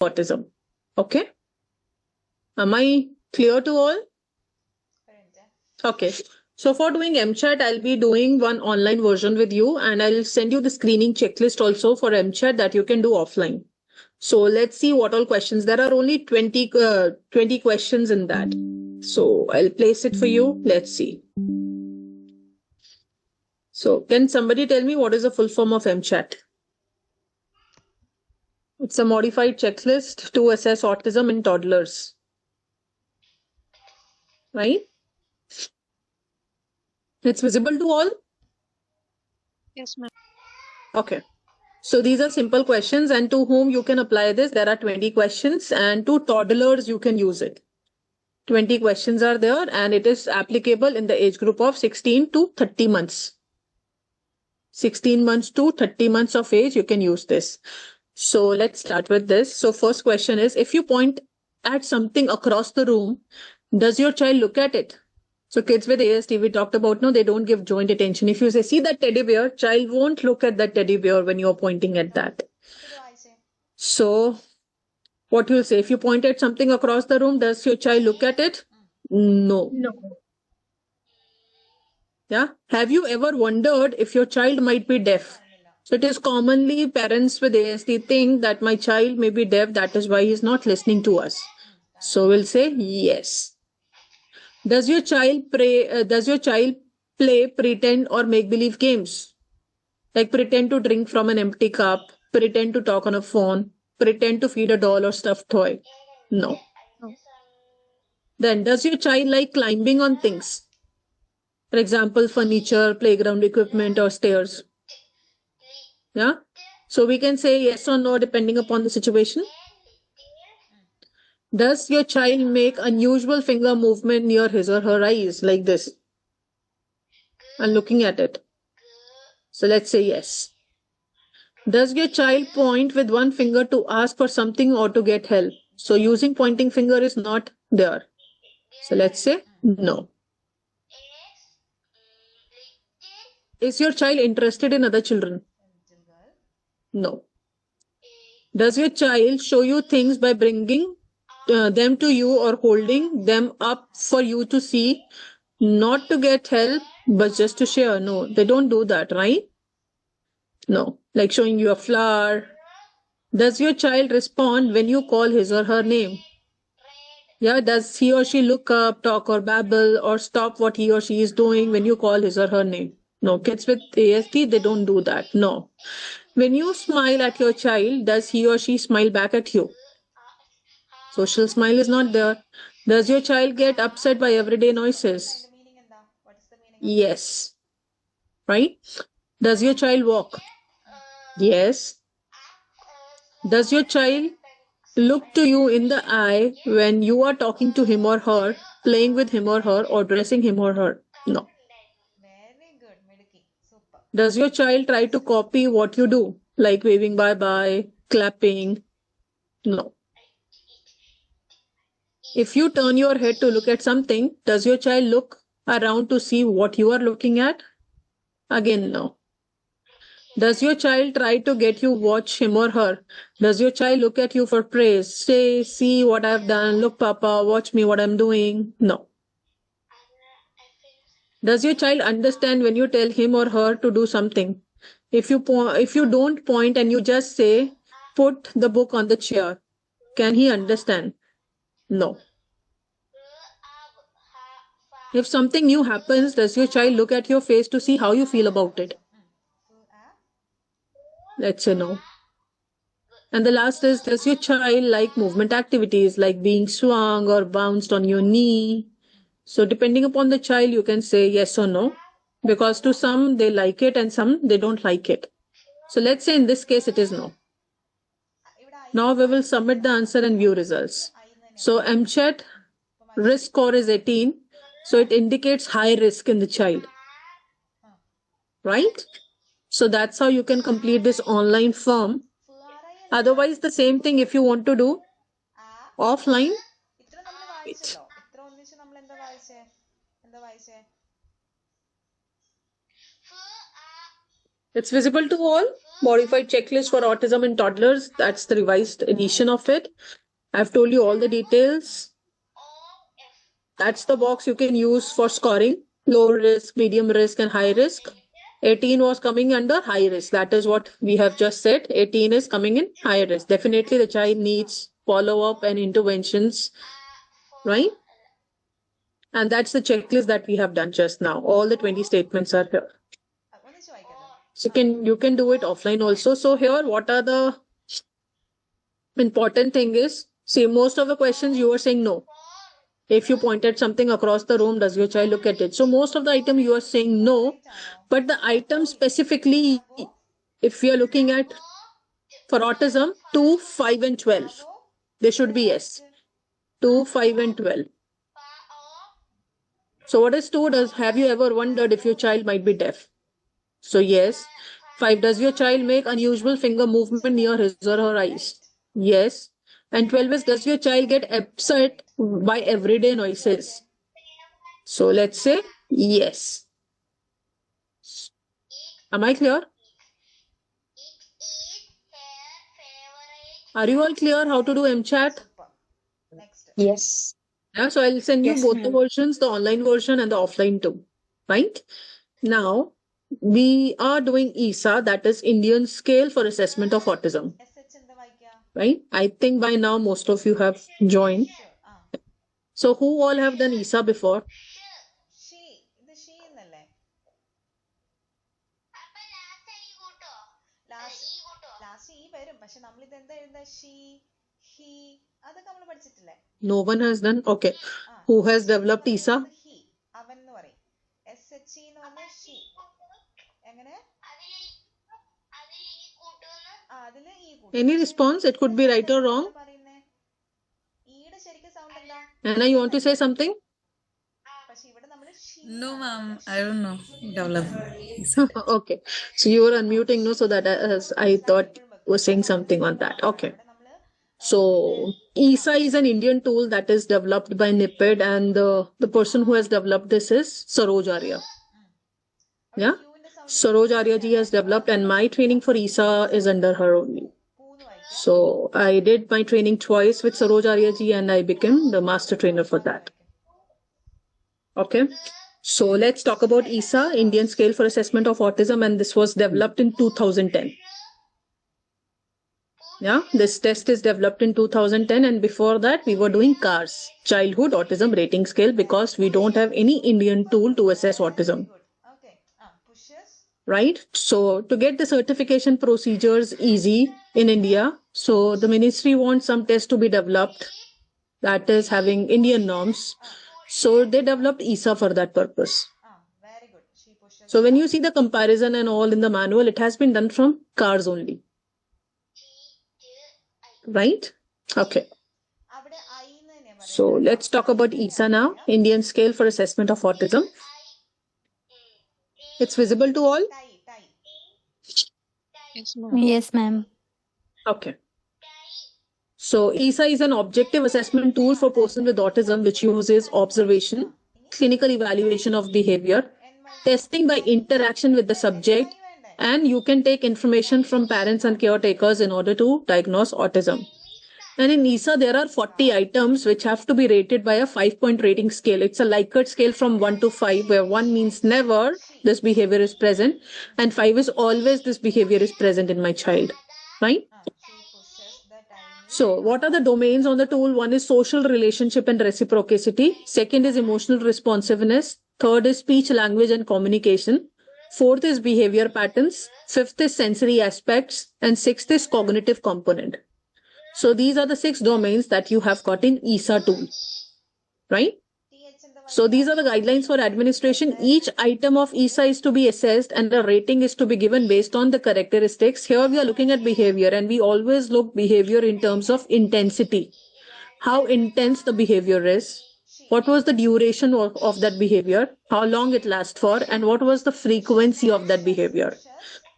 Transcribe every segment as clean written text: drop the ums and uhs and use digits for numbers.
autism. Okay. Am I clear to all? Okay. So for doing MChat, I'll be doing one online version with you, and I'll send you the screening checklist also for MChat that you can do offline. So let's see what all questions. There are only 20 questions in that. So I'll place it for you. Let's see. So can somebody tell me what is the full form of MChat? It's a modified checklist to assess autism in toddlers. Right? It's visible to all? Yes, ma'am. Okay. So these are simple questions, and to whom you can apply this, there are 20 questions, and to toddlers you can use it. 20 questions are there, and it is applicable in the age group of 16 to 30 months. 16 months to 30 months of age, you can use this. So let's start with this. So first question is, if you point at something across the room, does your child look at it? So kids with ASD, we talked about, no, they don't give joint attention. If you say, see that teddy bear, child won't look at that teddy bear when you're pointing at that. So what you'll say, if you point at something across the room, does your child look at it? No. Yeah. Have you ever wondered if your child might be deaf? So it is commonly parents with ASD think that my child may be deaf, that is why he's not listening to us. So we'll say yes. Does your child play pretend or make believe games? Like pretend to drink from an empty cup, pretend to talk on a phone, pretend to feed a doll or stuffed toy? No. Then does your child like climbing on things? For example, furniture, playground equipment, or stairs? Yeah. So we can say yes or no depending upon the situation. Does your child make unusual finger movement near his or her eyes like this? And looking at it. So let's say yes. Does your child point with one finger to ask for something or to get help? So using pointing finger is not there. So let's say no. Is your child interested in other children? No. Does your child show you things by bringing them to you or holding them up for you to see, not to get help, but just to share? No, they don't do that, right? No. Like showing you a flower. Does your child respond when you call his or her name? Yeah, does he or she look up, talk, or babble, or stop what he or she is doing when you call his or her name? No, kids with ASD, they don't do that. No. When you smile at your child, does he or she smile back at you? Social smile is not there. Does your child get upset by everyday noises? Yes. Right? Does your child walk? Yes. Does your child look to you in the eye when you are talking to him or her, playing with him or dressing him or her? No. Very good, Mediki. Super. Does your child try to copy what you do, like waving bye-bye, clapping? No. If you turn your head to look at something, does your child look around to see what you are looking at? Again, no. Does your child try to get you watch him or her? Does your child look at you for praise? Say, see what I've done. Look, Papa, watch me what I'm doing. No. Does your child understand when you tell him or her to do something? If you don't point and you just say, put the book on the chair, can he understand? No. If something new happens, does your child look at your face to see how you feel about it? Let's say no. And the last is, does your child like movement activities like being swung or bounced on your knee? So depending upon the child, you can say yes or no, because to some they like it and some they don't like it. So let's say in this case it is no. Now we will submit the answer and view results. So MCHAT risk score is 18. So it indicates high risk in the child. Right? So that's how you can complete this online form. Otherwise, the same thing if you want to do offline. It's visible to all? Modified checklist for autism in toddlers. That's the revised edition of it. I've told you all the details. That's the box you can use for scoring low risk, medium risk, and high risk. 18 was coming under high risk. That is what we have just said. 18 is coming in high risk. Definitely the child needs follow-up and interventions, right? And that's the checklist that we have done just now. All the 20 statements are here. ഒന്നിച്ച് വായിക്കാം. So you can do it offline also. So here, what are the important thing is, see, most of the questions you are saying no. If you pointed something across the room, does your child look at it? So most of the item you are saying no, but the item specifically, if we are looking at for autism, 2, 5 and 12, they should be yes. 2, 5 and 12. So what is 2? Have you ever wondered if your child might be deaf? So yes. 5, does your child make unusual finger movement near his or her eyes? Yes. And 12 is, does your child get upset by everyday noises? So let's say yes. Am I clear? Are you all clear how to do MChat? Super. Next. Yes. Yeah, so I'll send you Yes, both the ma'am. versions, the online version and the offline too. Right? Now, we are doing ESA, that is Indian Scale for Assessment of Autism. SH എന്താ വായിക്കാം? Right? I think by now most of you have joined. Sure. So who all have done ESA before? She. ഇത് she എന്നല്ലേ? Last E വരും. പക്ഷെ നമ്മൾ ഇത് എന്താ എഴുതുക? She, he, അതൊക്കെ നമ്മൾ പഠിച്ചിട്ടില്ലേ? No one has done. Okay. ആ. Who has developed ESA? he, അവൻ എന്ന് പറയും. SHE എന്ന് പറഞ്ഞാൽ she. എങ്ങനെ? അതില് E കൂട്ടും. Any response? It could be right or wrong. പറയുന്നേ? ഈയുടെ ശരിക്കും സൗണ്ട് എന്താ? Anna, you want to say something? പക്ഷെ ഇവിടെ നമ്മൾ she. No, ma'am. I don't know. Develop. Okay. So you were unmuting, no? So that I thought was saying something on that. Okay. ഇവിടെ നമ്മള് So ESA is an Indian tool that is developed by NIPID, and the person who has developed this is Saroj Arya. Yeah. Q ന്റെ sound Saroj Arya ji has developed, and my training for ESA is under her only. പൂന്ന് വായിക്കാം. So I did my training twice with Saroj Arya ji, and I became the master trainer for that. Okay. So let's talk about ESA, Indian Scale for Assessment of Autism, and this was developed in 2010. Yeah, this test is developed in 2010, and before that we were doing CARS, Childhood Autism Rating Scale, because we don't have any Indian tool to assess autism. Good. Okay. Pushes. Right? So to get the certification procedures easy in India, so the ministry wants some test to be developed that is having Indian norms. So they developed ESA for that purpose. Very good. She pushes. So when you see the comparison and all in the manual, it has been done from CARS only. Right? Okay. അവിടെ I എന്ന് തന്നെയാ പറയുന്നത്. So let's talk about ESA now, Indian Scale for Assessment of Autism. It's visible to all? Tai. Yes, ma'am. Yes, ma'am. Okay. So ESA is an objective assessment tool for persons with autism which uses observation, clinical evaluation of behavior, testing by interaction with the subject, and you can take information from parents and caretakers in order to diagnose autism. And in ESA, there are 40 items which have to be rated by a 5-point rating scale. It's a Likert scale from 1 to 5, where 1 means never this behavior is present, and 5 is always this behavior is present in my child. Right? She pushes the tiny. So, what are the domains on the tool? One is social relationship and reciprocity. Second is emotional responsiveness. Third is speech, language, and communication. Fourth is behavior patterns. Fifth is sensory aspects. And sixth is cognitive component. So, these are the 6 domains that you have got in ESA tool. Right? TH in the So, these are the guidelines for administration. Each item of ESA is to be assessed and the rating is to be given based on the characteristics. Here we are looking at behavior, and we always look behavior in terms of intensity. How intense the behavior is, what was the duration of that behavior, how long it lasts for, and what was the frequency of that behavior.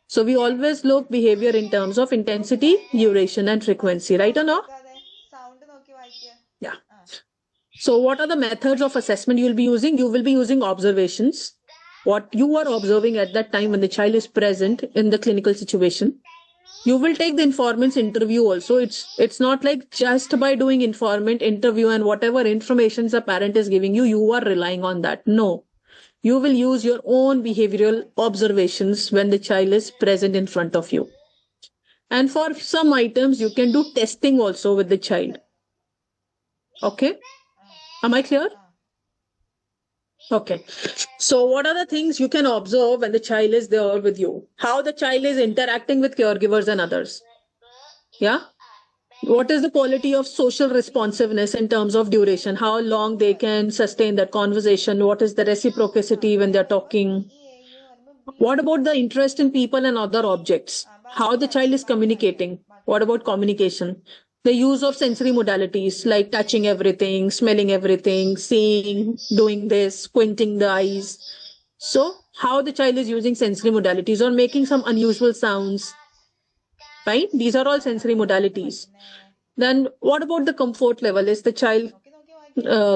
So we always look behavior in terms of intensity, duration, and frequency, right or no? Sound നോക്കി വായിക്കുക. Yeah. So what are the methods of assessment you will be using? You will be using observations, what you are observing at that time when the child is present in the clinical situation. You will take the informant's interview also. It's not like just by doing informant interview and whatever information the parent is giving you, you are relying on that. No. You will use your own behavioral observations when the child is present in front of you. And for some items, you can do testing also with the child. Okay? Am I clear? Okay. So what are the things you can observe when the child is there with you? How the child is interacting with caregivers and others. Yeah? What is the quality of social responsiveness in terms of duration? How long they can sustain that conversation? What is the reciprocity when they're talking? What about the interest in people and other objects? How the child is communicating? What about communication? The use of sensory modalities like touching everything, smelling everything, seeing, doing this, squinting the eyes. So, how the child is using sensory modalities or making some unusual sounds, right? These are all sensory modalities. Then, what about the comfort level? Is the child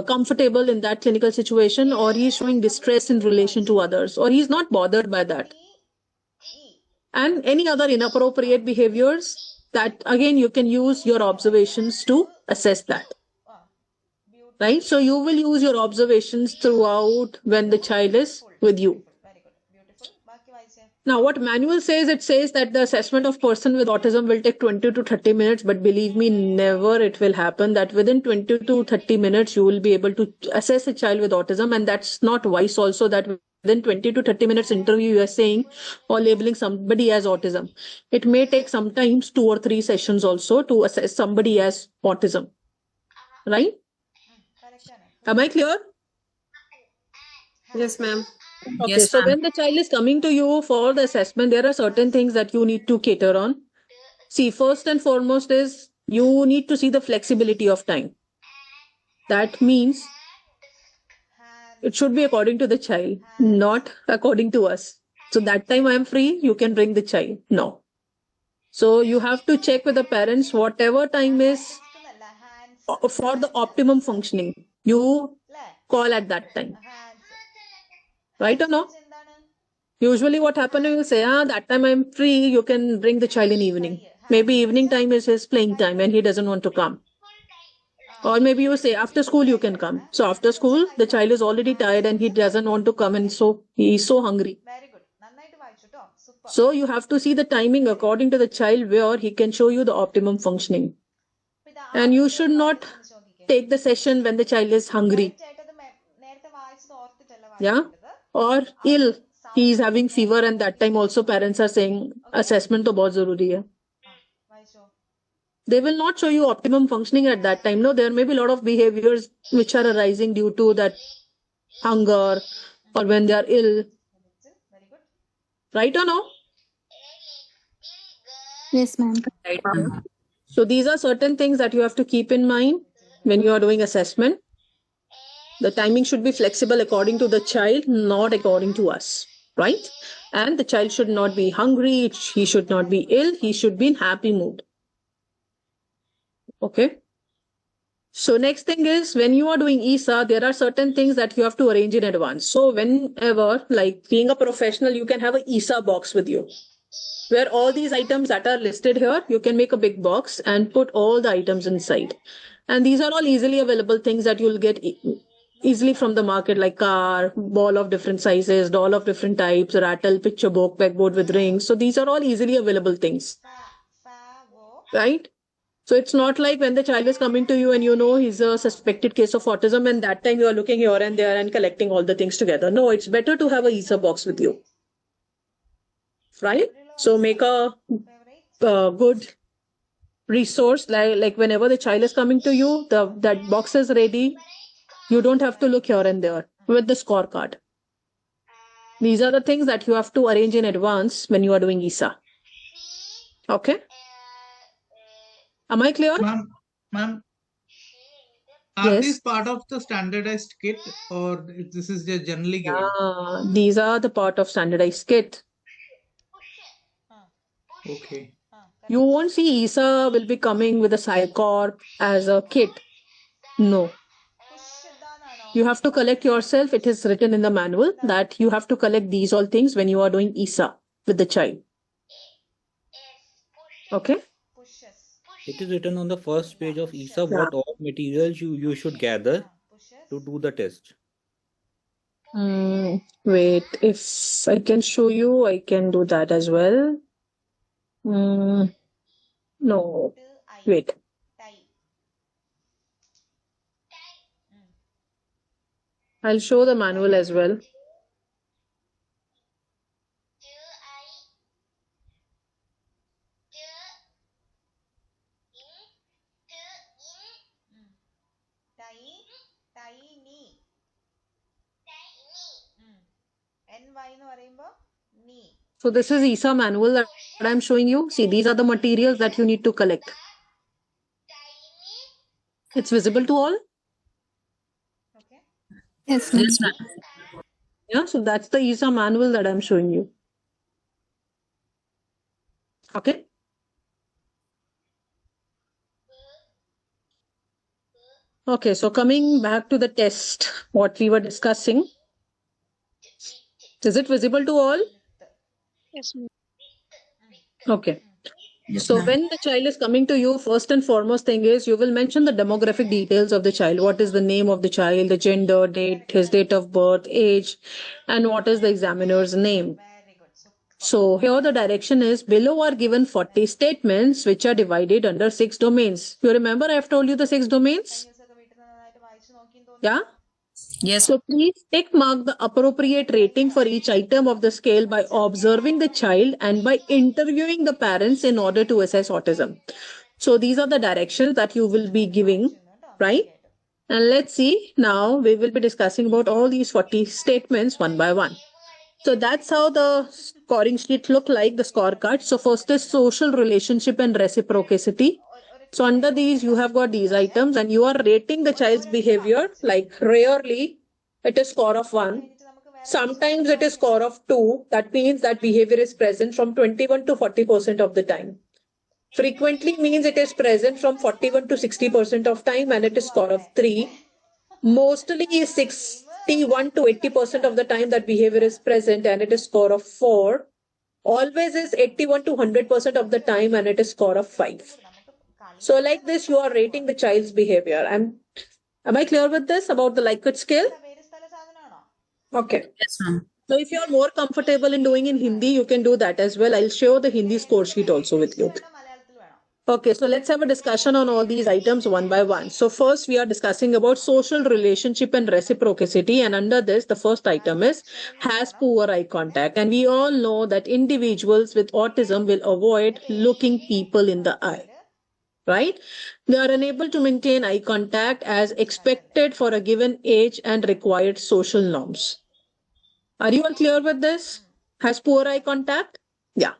comfortable in that clinical situation, or he's showing distress in relation to others, or he's not bothered by that? And any other inappropriate behaviors that again you can use your observations to assess that. Right? So you will use your observations throughout when the child is with you. Very good. Beautiful. ബാക്കി വായിച്ചേ. Now, what manual says, it says that the assessment of person with autism will take 20 to 30 minutes, but believe me, never it will happen that within 20 to 30 minutes, you will be able to assess a child with autism. And that's not wise also that within 20 to 30 minutes interview, you are saying or labeling somebody as autism. It may take sometimes 2 or 3 sessions also to assess somebody as autism. Right? Correct ആണ്. Am I clear? Yes, ma'am. Okay, Yes, so ma'am. when the child is coming to you for the assessment, there are certain things that you need to cater on. See, first and foremost is you need to see the flexibility of time. That means Hand. it should be according to the child, not according to us. So that time I am free, you can bring the child. No. So you have to check with the parents whatever time is എന്നല്ല, hands. for the optimum functioning. You അല്ലേ? call at that time. Hands. Right or no? എന്താണ്? Usually what happens, you will say, that time I'm free, you can bring the child in evening. Maybe evening time is his playing time and he doesn't want to come. Or maybe you say, after school you can come. So after school, the child is already tired and he doesn't want to come and so he is so hungry. Very good. നന്നായിട്ട് വായിച്ചു ട്ടോ. Super. So you have to see the timing according to the child where he can show you the optimum functioning. അപ്പൊ ഇത് And you ആദ്യം should not വായിച്ചത് നോക്കിക്കേ. take the session when the child is hungry. Correct ആയിട്ടത് നേരത്തെ വായിച്ചത് ഓർത്തിട്ടല്ല Yeah? വായിക്കേണ്ടത്. Or ill. He is having fever and that time also parents are saying assessment to bahut zaruri hai. വായിച്ചോ. They will not show you optimum functioning at that time. No, there may be a lot of behaviors which are arising due to that hunger or when they are ill. Very good. Right or no? Yes, ma'am. Right, ma'am. So these are certain things that you have to keep in mind when you are doing assessment. The timing should be flexible according to the child, not according to us. Right? And the child should not be hungry. He should not be ill. He should be in happy mood. Okay. So next thing is when you are doing ESA, there are certain things that you have to arrange in advance. So whenever, like being a professional, you can have a ESA box with you, where all these items that are listed here, you can make a big box and put all the items inside. And these are all easily available things that you'll get easily from the market, like car, ball of different sizes, doll of different types, rattle, picture book, pegboard with rings. So these are all easily available things, Fa-wo. right? So it's not like when the child is coming to you and you know he's a suspected case of autism and that time you are looking here and there and collecting all the things together. No, it's better to have a ESA box with you, right? So make a Favorite. good resource, like whenever the child is coming to you, that box is ready. You don't have to look here and there with the scorecard. These are the things that you have to arrange in advance when you are doing ESA. Okay? Am I clear? Ma'am, are Yes. these part of the standardized kit or this is just generally given? Yeah, these are the part of standardized kit. Okay. You won't see ESA will be coming with a PsyCorp as a kit. No. Push ഇതാണോ? You have to collect yourself. It is written in the manual that you have to collect these all things when you are doing ISA with the child. Okay? Pushes. It is written on the first page of ESA Yeah. what all materials you should gather Pushes. to do the test. Wait, if I can show you, I can do that as well. No. To I. Wait. Tie. I'll show the manual as well. Tiny. NY എന്ന് പറയുമ്പോ knee. So this is ISA manual that I'm showing you. See, these are the materials that you need to collect. It's visible to all? Okay. Yes, ma'am. Yes, ma'am. Yeah, so that's the ISA manual that I'm showing you. Okay. Okay, so coming back to the test, what we were discussing. Is it visible to all? Yes, ma'am. Okay. Yes, So ma'am. when the child is coming to you, first and foremost thing is you will mention the demographic details of the child. What is the name of the child, the gender, date, his date of birth, age, and what is the examiner's name. Very good. So here the direction is below are given 40 statements which are divided under 6 domains. You remember I have told you the 6 domains? ദിവസമൊക്കെ വീട്ടിൽ നിന്ന് നന്നായിട്ട് വായിച്ചു നോക്കിയെന്ന് തോന്നുന്നു. Yeah. Yes. So please tick mark the appropriate rating for each item of the scale by observing the child and by interviewing the parents in order to assess autism. So these are the directions that you will be giving, right? And let's see, now we will be discussing about all these 40 statements one by one. So that's how the scoring sheet look like, the scorecard. So first is social relationship and reciprocity. So under these, you have got these items and you are rating the child's behavior. Like rarely, it is score of 1. Sometimes it is score of 2. That means that behavior is present from 21 to 40% of the time. Frequently means it is present from 41 to 60% of time and it is score of 3. Mostly is 61 to 80% of the time that behavior is present and it is score of 4. Always is 81 to 100% of the time and it is score of 5. So like this, you are rating the child's behavior. Am I clear with this about the Likert scale? പേര് സ്ഥല സാധനമാണോ? Okay. Yes, ma'am. So if you are more comfortable in doing in Hindi, you can do that as well. I'll show the Hindi score sheet also with you. വേണോ മലയാളത്തിൽ വേണോ? Okay, so let's have a discussion on all these items one by one. So first we are discussing about social relationship and reciprocity. And under this, the first item is has poor eye contact. And we all know that individuals with autism will avoid looking people in the eye. Right? They are unable to maintain eye contact as expected for a given age and required social norms. Are you all clear with this? Has poor eye contact? Yeah.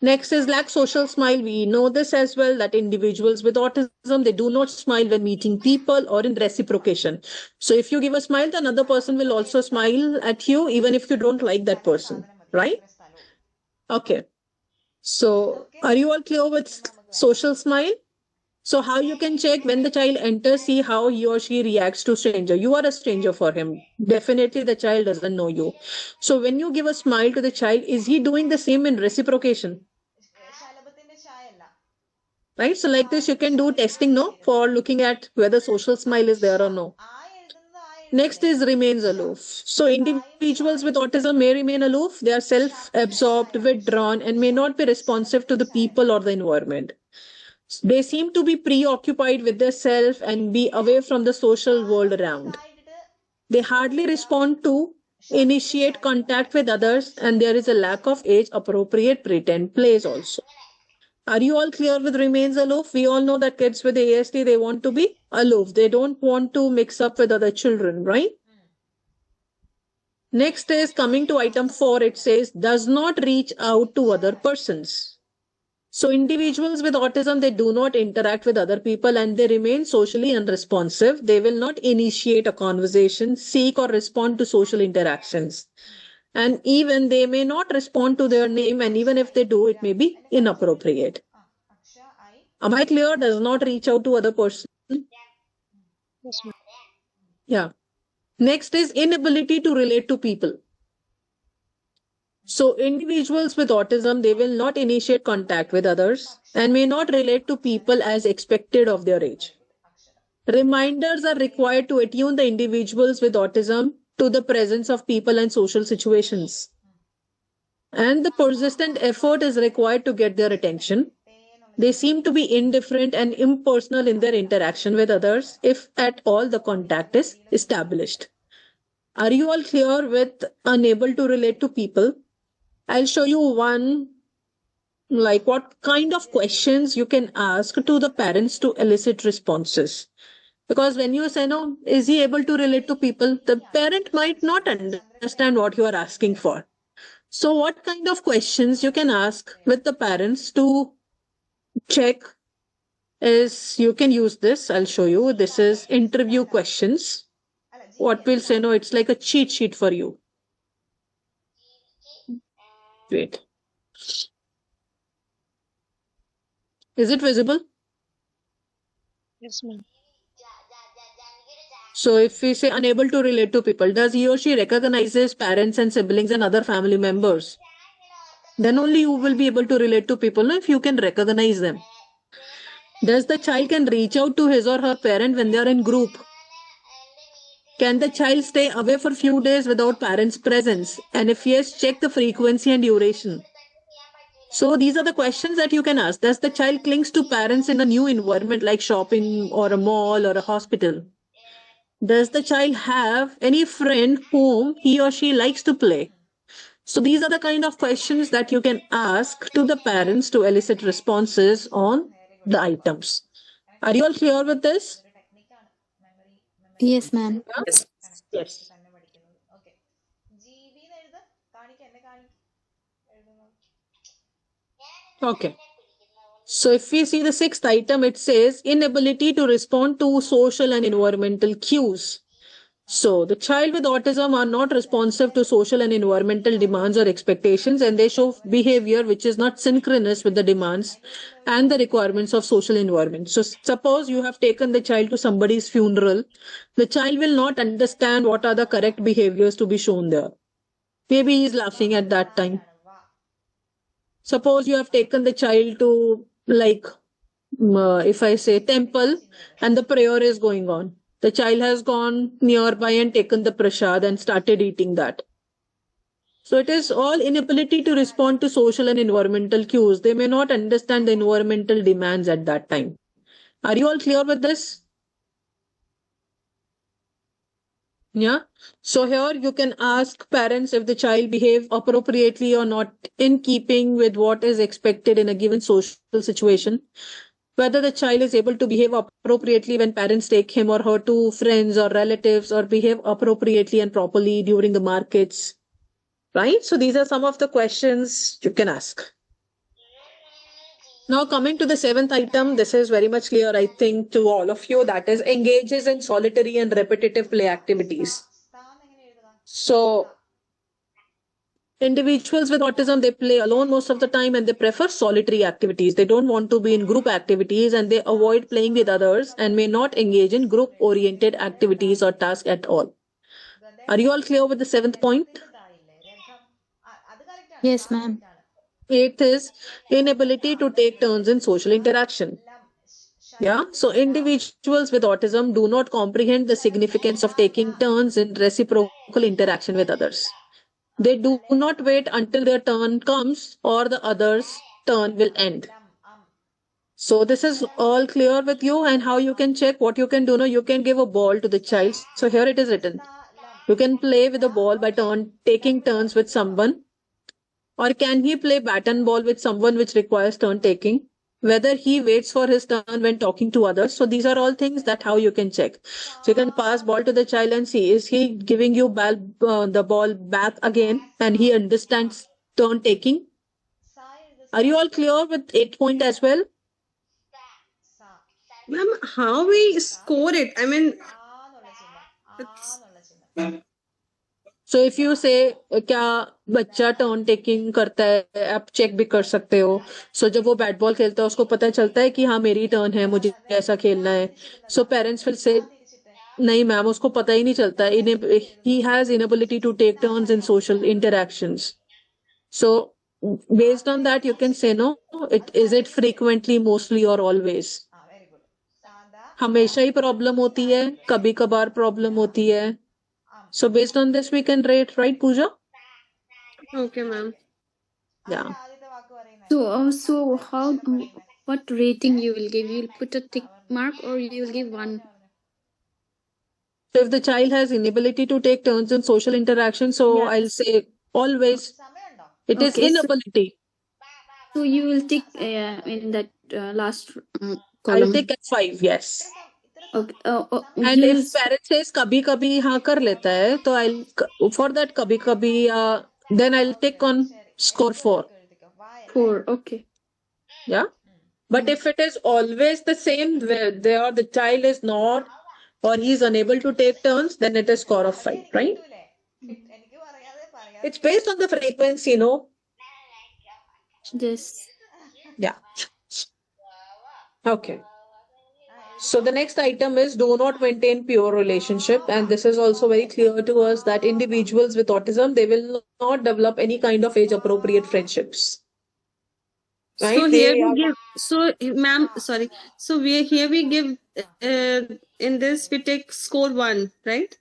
Next is lack social smile. We know this as well, that individuals with autism, they do not smile when meeting people or in reciprocation. So if you give a smile, the another person will also smile at you, even if you don't like that person. Right? Okay. So are you all clear with social smile? So how you can check when the child enters, see how he or she reacts to stranger. You are a stranger for him. Definitely the child doesn't know you. So when you give a smile to the child, is he doing the same in reciprocation? ശലഭത്തിന്റെ ചായല്ല. Right? So like this, you can do testing, no? For looking at whether social smile is there or no. ആ എഴുതുന്നത് ആ Next is remains aloof. So individuals with autism may remain aloof. They are self-absorbed, withdrawn, and may not be responsive to the people or the environment. They seem to be preoccupied with their self and be away from the social world around. They hardly respond to initiate contact with others, and there is a lack of age-appropriate pretend plays also. Are you all clear with remains aloof? We all know that kids with ASD, they want to be aloof. They don't want to mix up with other children, right? Next is coming to item 4. It says does not reach out to other persons. So individuals with autism, they do not interact with other people and they remain socially unresponsive. They will not initiate a conversation, seek or respond to social interactions. And even they may not respond to their name, and even if they do, it may be inappropriate. Akshay Am I clear? Does not reach out to other person. Yes, ma'am. Yeah. Next is inability to relate to people. So individuals with autism, they will not initiate contact with others and may not relate to people as expected of their age. Reminders are required to attune the individuals with autism to the presence of people and social situations. And the persistent effort is required to get their attention. They seem to be indifferent and impersonal in their interaction with others, if at all the contact is established. Are you all clear with unable to relate to people? I'll show you one, like what kind of questions you can ask to the parents to elicit responses. Because when you say, no, is he able to relate to people? The parent might not understand what you are asking for. So what kind of questions you can ask with the parents to check is, you can use this. I'll show you. This is interview questions. What we'll say, no, it's like a cheat sheet for you. Wait. Is it visible? Yes, ma'am. So if we say unable to relate to people, does he or she recognizes parents and siblings and other family members? Then only you will be able to relate to people, no, if you can recognize them. Does the child can reach out to his or her parent when they are in group? Can the child stay away for few days without parents' presence? And if yes, check the frequency and duration. So these are the questions that you can ask. Does the child clings to parents in a new environment like shopping or a mall or a hospital? Does the child have any friend whom he or she likes to play? So these are the kind of questions that you can ask to the parents to elicit responses on the items. Are you all clear with this? Yes, ma'am. Yes. Yes. Okay. GB ന്ന് എഴുത്. കാണിക്ക്, എന്നെ കാണിക്ക്. എഴുതുന്നത്. Okay. So if we see the sixth item, it says inability to respond to social and environmental cues. So the child with autism are not responsive to social and environmental demands or expectations, and they show behavior which is not synchronous with the demands and the requirements of social environment. So suppose you have taken the child to somebody's funeral, the child will not understand what are the correct behaviors to be shown there. Maybe he is laughing at that time. Suppose you have taken the child to, like, if I say temple and the prayer is going on. The child has gone nearby and taken the prasad and started eating that. So it is all inability to respond to social and environmental cues. They may not understand the environmental demands at that time. Are you all clear with this? Yeah. So here you can ask parents if the child behave appropriately or not in keeping with what is expected in a given social situation. Whether the child is able to behave appropriately when parents take him or her to friends or relatives, or behave appropriately and properly during the markets. Right? So these are some of the questions you can ask. Now coming to the seventh item, this is very much clear, I think, to all of you. That is engages in solitary and repetitive play activities. സ്ഥാന്ന് എങ്ങനെ എഴുതുക? So individuals with autism, they play alone most of the time and they prefer solitary activities. They don't want to be in group activities and they avoid playing with others and may not engage in group oriented activities or tasks at all. Are you all clear with the seventh point? ഇതായില്ലേ? രഥം. അത് correct ആണ്. Yes, ma'am. correct ആണ്. Eighth is inability to take turns in social interaction. Yeah, so individuals with autism do not comprehend the significance of taking turns in reciprocal interaction with others. They do not wait until their turn comes or the other's turn will end. So this is all clear with you, and how you can check, what you can do now, you can give a ball to the child. So here it is written. You can play with the ball by taking turns with someone. Or can he play bat and ball with someone which requires turn taking? Whether he waits for his turn when talking to others. So these are all things that how you can check. So you can pass ball to the child and see, is he giving you the ball back again and he understands turn taking? സാ എഴുത്. Are you all clear with 8 point as well? സാ. Ma'am, how we score it? I mean, ആന്നുള്ള ചിഹ്നം. ആന്നുള്ള ചിഹ്നം. So if you say क्या बच्चा turn taking करता है, आप चेक भी कर सकते हो. So जब वो बैट बॉल खेलता है उसको पता चलता है कि हाँ मेरी टर्न है, मुझे ऐसा खेलना है. So parents will say, തിരിച്ചിട്ട്. नहीं मैम, उसको पता ही नहीं चलता. He has inability to take turns in social interactions. So based on that, you can say no. Is it frequently, mostly, or always? very good. Sanda. हमेशा ही problem होती है, कभी कभार प्रॉब्लम होती है. So based on this, we can rate, right, Pooja? Okay, ma'am. Yeah. ആദ്യത്തെ വാക്ക് പറയുന്നത്. So how, what rating you will give? You'll put a tick mark or you will give one? So if the child has inability to take turns in social interaction, so Yeah. I'll say always. സമയമുണ്ടോ? It is Okay, so- inability. So you will tick in that last I'll column. take F5, yes. Okay. And you if will- parent says कभी कभी हाँ कर लेता है, तो I'll for that कभी कभी then I'll take on score 4. 4. Okay. Yeah. But if it is always the same, where the child is not or he is unable to take turns, then it is score of 5, right? എനിക്ക് പറയാതെ പറയാതെ It's based on the frequency, no? Yes. Yeah. Okay. So the next item is do not maintain pure relationship, and this is also very clear to us that individuals with autism, they will not develop any kind of age appropriate friendships. Right? So They here we are- give. So, ma'am, sorry. So here we give. In this we take score 1, right?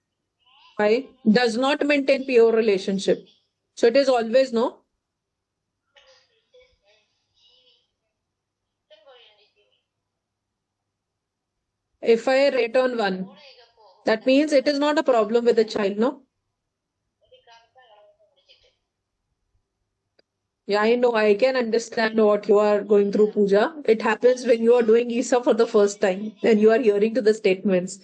Why? Does not maintain pure relationship. So it is always no. If I rate on 1, that means it is not a problem with the child, no? Yeah, I know. I can understand what you are going through, Pooja. It happens when you are doing ESA for the first time and you are hearing to the statements.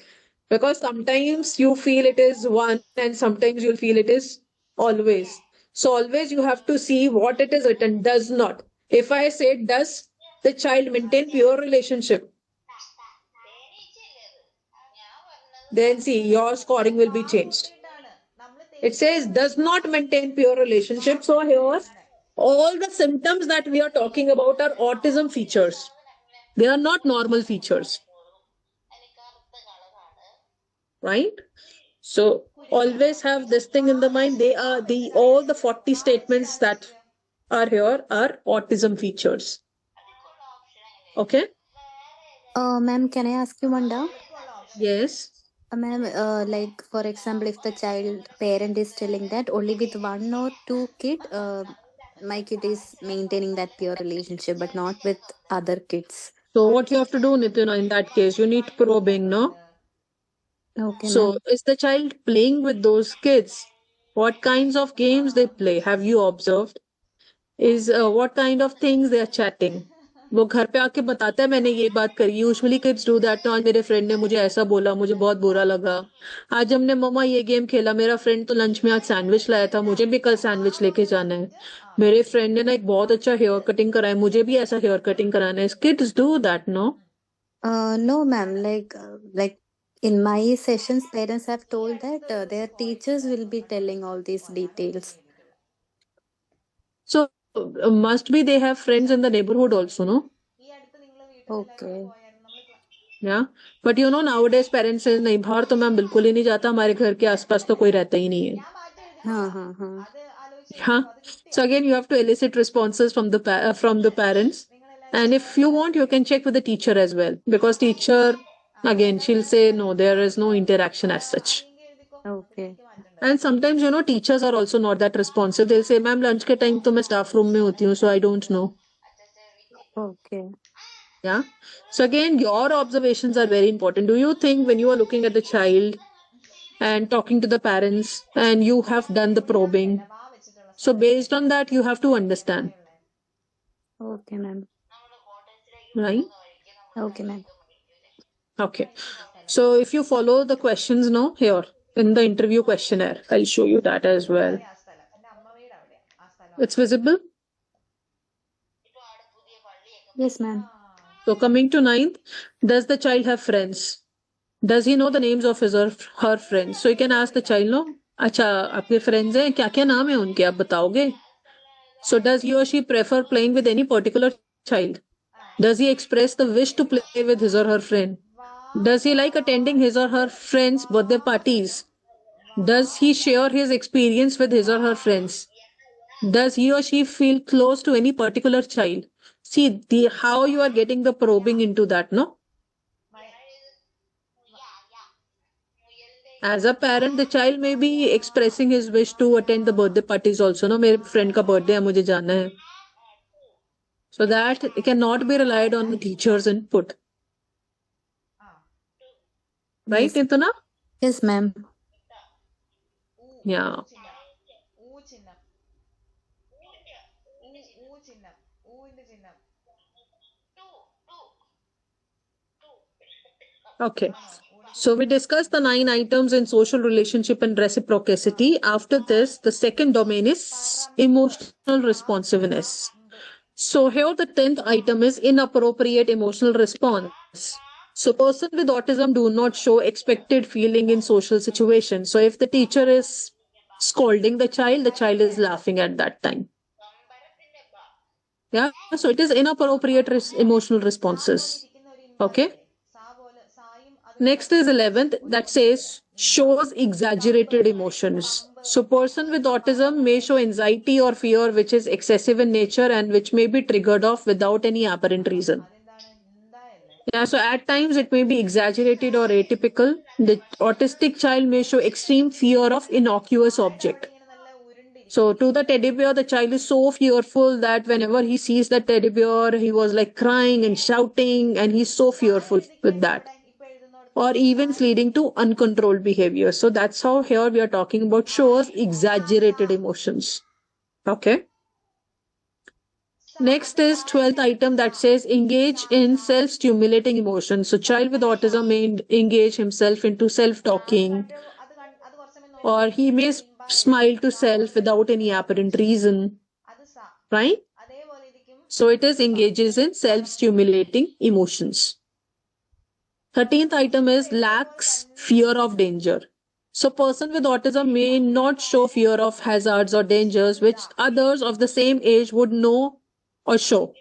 Because sometimes you feel it is 1 and sometimes you'll feel it is always. So always you have to see what it is written, does not. If I say does the child maintain pure relationship, then see your scoring will be changed. It says does not maintain pure relationship. So here, all the symptoms that we are talking about are autism features. They are not normal features. Right? So always have this thing in the mind. They are all the 40 statements that are here are autism features. Okay? Ma'am, can I ask you one doubt? Yes. Ma'am, like for example, if the child parent is telling that only with 1 or 2 kid, my kid is maintaining that pure relationship, but not with other kids. So what you have to do, Nitin, in that case, you need probing, no? Okay, So ma'am. is the child playing with those kids? What kinds of games they play? Have you observed? Is what kind of things they are chatting? वो घर पे आके बताता है मैंने ये बात करी. Usually kids do that. आज मेरे फ्रेंड ने मुझे ऐसा बोला, मुझे बहुत बुरा लगा. आज हमने मम्मा ये गेम खेला, मेरा फ्रेंड तो लंच में आज सैंडविच लाया था, मुझे भी कल सैंडविच लेके जाना है. मेरे फ्रेंड ने ना एक बहुत अच्छा हेयर कटिंग कराया, मुझे भी ऐसा हेयर कटिंग कराना है. Kids do that, no? No, ma'am. Like in my sessions, parents have told that their teachers will be telling all these details. So must be they have friends in the neighborhood also, no? ഈ അടുത്ത് നിങ്ങൾ വീട്ടിൽ Okay. പോയായിരുന്നു നമ്മൾ Yeah, but you know nowadays parents say नहीं, बाहर तो मैं बिल्कुल ही नहीं जाता, हमारे घर के आसपास तो कोई रहता ही नहीं है. ഞാൻ മാറ്റി എഴുതി हाँ. അത് ആലോചിച്ച് Huh? അത് കിട്ടി So again, you have to elicit responses from the parents, and if you want, you can check with the teacher as well, because teacher again she'll say no, there is no interaction as such. Okay. And sometimes you know teachers are also not that responsive. They'll say, "Ma'am, lunch के time तो मैं staff room में होती हूँ, so I don't know." Okay. Yeah. So again, your observations are very important. Do you think when you are looking at the child and talking to the parents and you have done the probing, so based on that you have to understand, Okay, ma'am. right? Okay, ma'am. Okay. So if you follow the questions now here in the interview questionnaire, I'll show you that as well. ആ സ്ഥലം എന്റെ അമ്മ വീട് അവിടെ ആ സ്ഥലം It's visible. Yes, ma'am. So coming to 9th, does the child have friends? Does he know the names of his or her friends? So you can ask the child, no? अच्छा आपके friends हैं, क्या क्या नाम है उनके, आप बताओगे? So does he or she prefer playing with any particular child? Does he express the wish to play with his or her friend? Does he like attending his or her friends' birthday parties? Does he share his experience with his or her friends? Does he or she feel close to any particular child? See how you are getting the probing into that, no? As a parent, the child may be expressing his wish to attend the birthday parties also. No, मेरे friend का birthday है, मुझे जाना है. So that cannot be relied on the teacher's input. Right, Intana? Yes, ma'am. Yeah. ഊ ചിഹ്നം ഊ ചിഹ്നം ഊവിന്റെ ചിഹ്നം Okay. So we discussed the 9 items in social relationship and reciprocity. After this, the second domain is emotional responsiveness. So here the 10th item is inappropriate emotional response. So person with autism do not show expected feeling in social situations. So if the teacher is scolding the child is laughing at that time. Yeah, so it is inappropriate emotional responses. Okay. Next is 11th, that says shows exaggerated emotions. So person with autism may show anxiety or fear which is excessive in nature and which may be triggered off without any apparent reason. Yeah, so at times it may be exaggerated or atypical. The autistic child may show extreme fear of innocuous object. So to the teddy bear, the child is so fearful that whenever he sees the teddy bear, he was like crying and shouting, and he's so fearful with that. Or events leading to uncontrolled behavior. So that's how here we are talking about shows exaggerated emotions. Okay. Next is 12th item that says engage in self-stimulating emotions. So child with autism may engage himself into self-talking, or he may smile to self without any apparent reason. Right? So it is engages in self-stimulating emotions. 13th item is lacks fear of danger. So person with autism may not show fear of hazards or dangers which others of the same age would know or show.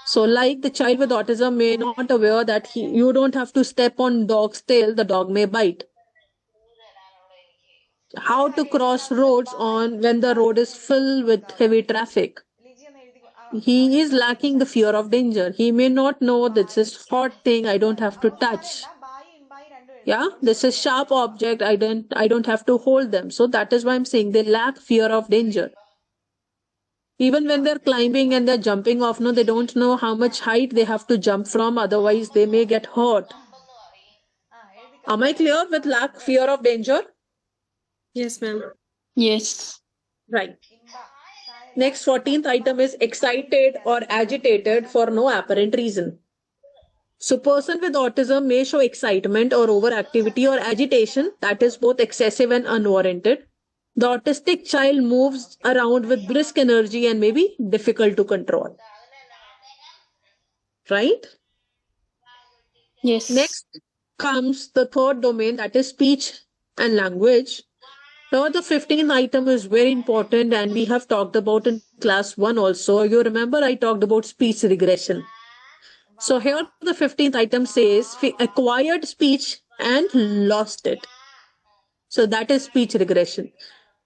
So like the child with autism may not aware that you don't have to step on dog's tail, the dog may bite. How to cross roads when the road is filled with heavy traffic. He is lacking the fear of danger. He may not know this is hot thing I don't have to touch. Yeah, this is sharp object I don't have to hold them. So that is why I'm saying they lack fear of danger. Even when they're climbing and they're jumping off, no, they don't know how much height they have to jump from, otherwise they may get hurt. Am I clear with lack fear of danger? Yes, ma'am. Yes. Right. Next 14th item is excited or agitated for no apparent reason. So person with autism may show excitement or overactivity or agitation that is both excessive and unwarranted. The autistic child moves around with brisk energy and may be difficult to control. Right? Yes. Next comes the third domain, that is speech and language. Now the 15th item is very important and we have talked about in class 1 also. You remember I talked about speech regression. So here the 15th item says acquired speech and lost it. So that is speech regression.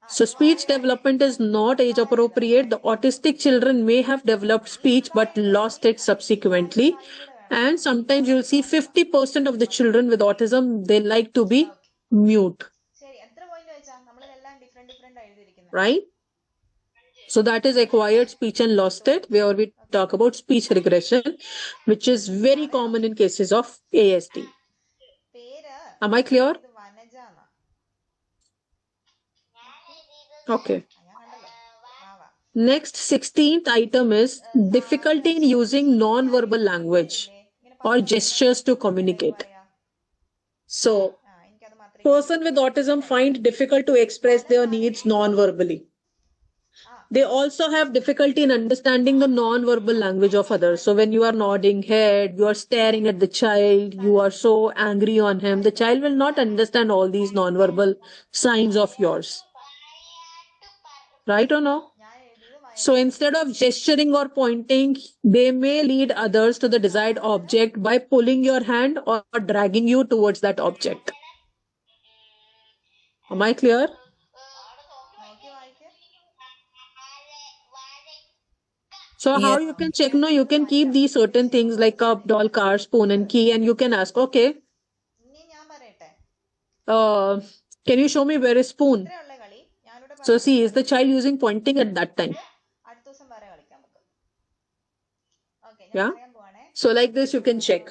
So speech development is not age appropriate. The autistic children may have developed speech but lost it subsequently. And sometimes you'll see 50% of the children with autism, they like to be mute. Right? So that is acquired speech and lost it, where we talk about speech regression, which is very common in cases of ASD. Am I clear? Okay. Next 16th item is difficulty in using non-verbal language or gestures to communicate. So person with autism find difficult to express their needs non-verbally. They also have difficulty in understanding the non-verbal language of others. So when you are nodding head, you are staring at the child, you are so angry on him, the child will not understand all these non-verbal signs of yours. Right or no? So instead of gesturing or pointing, they may lead others to the desired object by pulling your hand or dragging you towards that object. Am I clear? നോക്കി വായിക്ക്. So how Yeah. you can check? No, you can keep these certain things like cup, doll, car, spoon, and key, and you can ask, okay, ഇനി ഞാൻ പറയട്ടെ. can you show me where is spoon? ഇത്രയുള്ള കളി ഞാനിവിടെ So see, is the child using pointing at that time? അടുത്ത ദിവസം വേറെ കളിക്കാം നമുക്ക്. Okay, Yeah. ഞാൻ പറയാൻ പോവാണേ. So like this, you can check.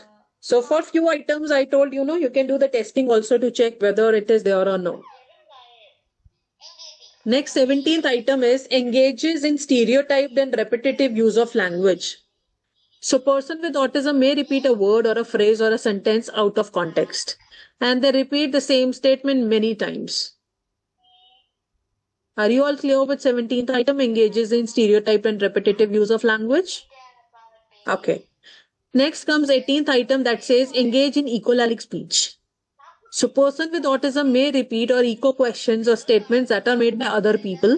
So for few items, I told you, you can do the testing also to check whether it is there or no. Next, 17th item is engages in stereotyped and repetitive use of language. So person with autism may repeat a word or a phrase or a sentence out of context, and they repeat the same statement many times. Are you all clear with 17th item, engages in stereotyped and repetitive use of language? Okay. Next comes 18th item that says engage in echolalia speech. So person with autism may repeat or echo questions or statements that are made by other people.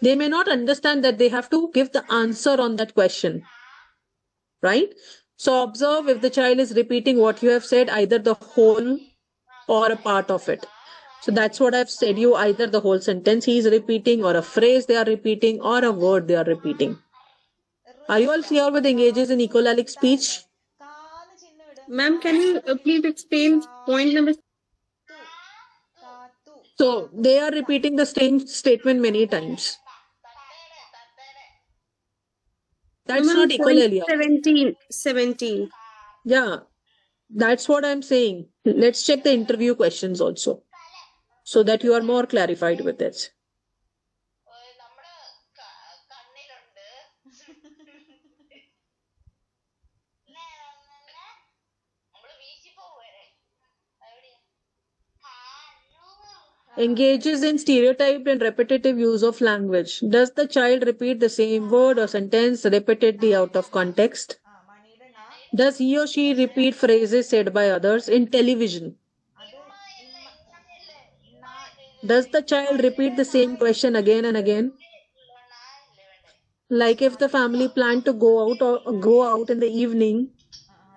They may not understand that they have to give the answer on that question. Right? So observe if the child is repeating what you have said, either the whole or a part of it. So that's what I've said you, either the whole sentence he is repeating or a phrase they are repeating or a word they are repeating. Are you all clear with engages in echolalia speech? കാന്ന് ചിഹ്നം ഇട്. Ma'am, can you please explain point number? കാത്തു. So they are repeating the same statement many times. That's Ma'am, not echolalia. 17. Yeah, that's what I'm saying. Let's check the interview questions also so that you are more clarified with it. Engages in stereotyped and repetitive use of language. Does the child repeat the same word or sentence repeatedly out of context? മണിയുടെ ണ. Does he or she repeat phrases said by others in television? അത് Does the child repeat the same question again and again? Like if the family planned to go out in the evening,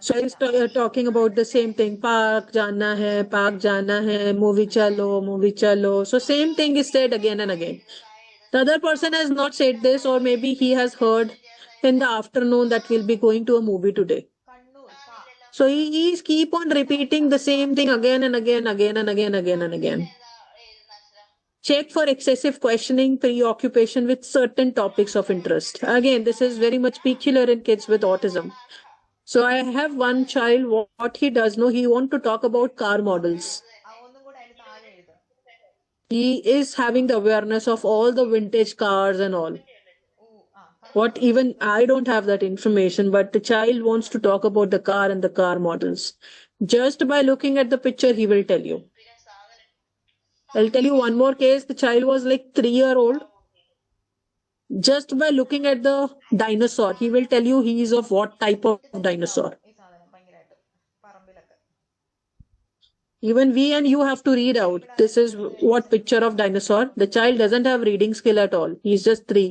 so he's talking about the same thing. Park jana hai, movie chalo. So same thing is said again and again. The other person has not said this, or maybe he has heard in the afternoon that we'll be going to a movie today. Kannur കാ. So he is keep on repeating the same thing again and again. Check for excessive questioning, preoccupation with certain topics of interest. Again, this is very much peculiar in kids with autism. So I have one child, what he does know, he want to talk about car models. ഒന്നും കൂടെ അതിന് താഴെ എഴുതും. He is having the awareness of all the vintage cars and all. What even I don't have that information, but the child wants to talk about the car and the car models. Just by looking at the picture, he will tell you. I'll tell you one more case. The child was like 3-year-old. Just by looking at the dinosaur, he will tell you he is of what type of dinosaur. ഈ സാധനം ഭയങ്കരമായിട്ട് പറമ്പിലൊക്കെ. Even we and you have to read out. This is what picture of dinosaur. The child doesn't have reading skill at all. He's just 3.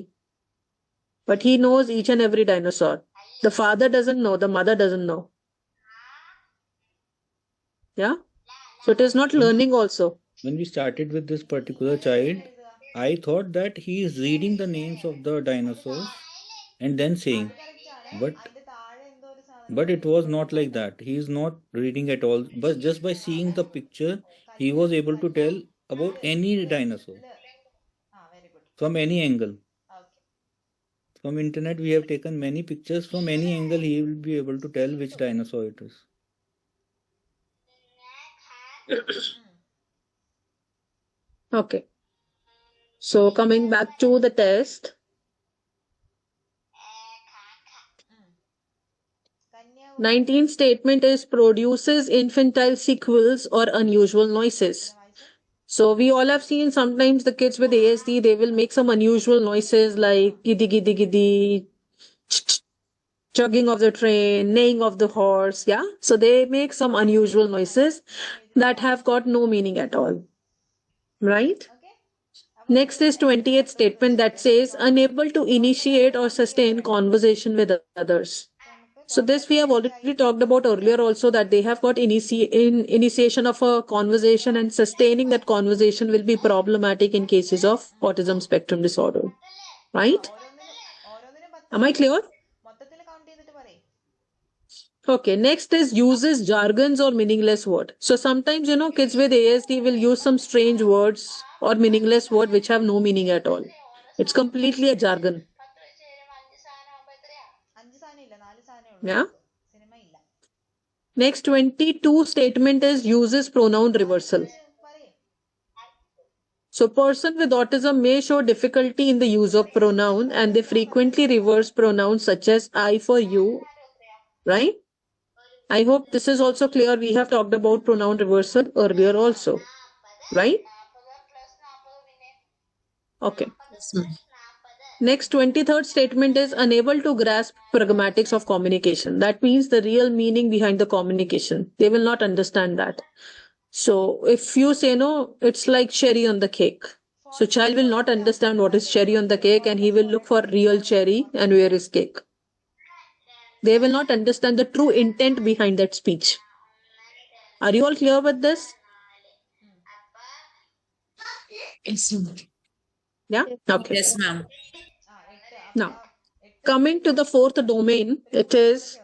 But he knows each and every dinosaur. The father doesn't know. The mother doesn't know. Yeah? So it is not learning also. When we started with this particular child, I thought that he is reading the names of the dinosaurs and then saying, but അതിന്റെ താഴെ എന്തോ ഒരു സാധനം. but it was not like that. He is not reading at all. But just by seeing the picture, he was able to tell about any dinosaur very good. from any angle. Okay. From internet, we have taken many pictures. From any angle, he will be able to tell which dinosaur it is. Okay. So coming back to the test. Kanya 19th statement is produces infantile sequels or unusual noises. So we all have seen sometimes the kids with ASD, they will make some unusual noises like giddy giddy giddy, chugging of the train, neighing of the horse. Yeah. So they make some unusual noises that have got no meaning at all. Right? Okay. Next is 28th statement that says unable to initiate or sustain conversation with others. So this we have already talked about earlier also, that they have got initiation of a conversation, and sustaining that conversation will be problematic in cases of autism spectrum disorder. Right? Am I clear? മൊത്തത്തിൽ count ചെയ്തിട്ട് പറയേ. Okay, next is uses jargons or meaningless word. So sometimes, kids with ASD will use some strange words or meaningless word which have no meaning at all. It's completely a jargon. 5 സാധനം ഇല്ല, 4 സാധനമേ ഉള്ളൂ. Yeah. Cinema ഇല്ല. Next 22 statement is uses pronoun reversal. പറയേ. So person with autism may show difficulty in the use of pronoun, and they frequently reverse pronouns such as I for you. Right? I hope this is also clear. We have talked about pronoun reversal earlier also. Right? Okay. Next 23rd statement is unable to grasp pragmatics of communication. That means the real meaning behind the communication. They will not understand that. So if you say no, it's like cherry on the cake. So child will not understand what is cherry on the cake, and he will look for real cherry and where is cake. They will not understand the true intent behind that speech. Are you all clear with this? Yeah? Okay. Yes, ma'am. Now, coming to the fourth domain, it is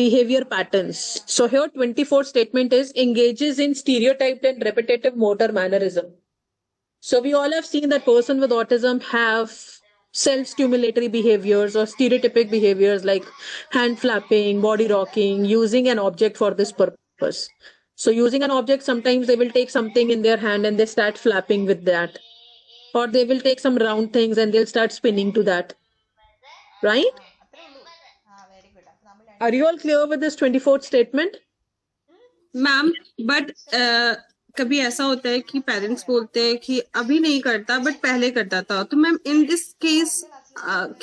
behavior patterns. So here 24th statement is engages in stereotyped and repetitive motor mannerism. So we all have seen that person with autism have self-stimulatory behaviors or stereotypic behaviors like hand flapping, body rocking, using an object for this purpose. So using an object, sometimes they will take something in their hand and they start flapping with that. Or they will take some round things and they'll start spinning to that. Right? അത്രേ ഉള്ളൂ. Very good. അപ്പൊ നമ്മൾ Are you all clear with this 24th statement? Ma'am but कभी ऐसा होता है कि parents बोलते हैं कि अभी नहीं करता बट पहले करता था, तो मैम इन दिस केस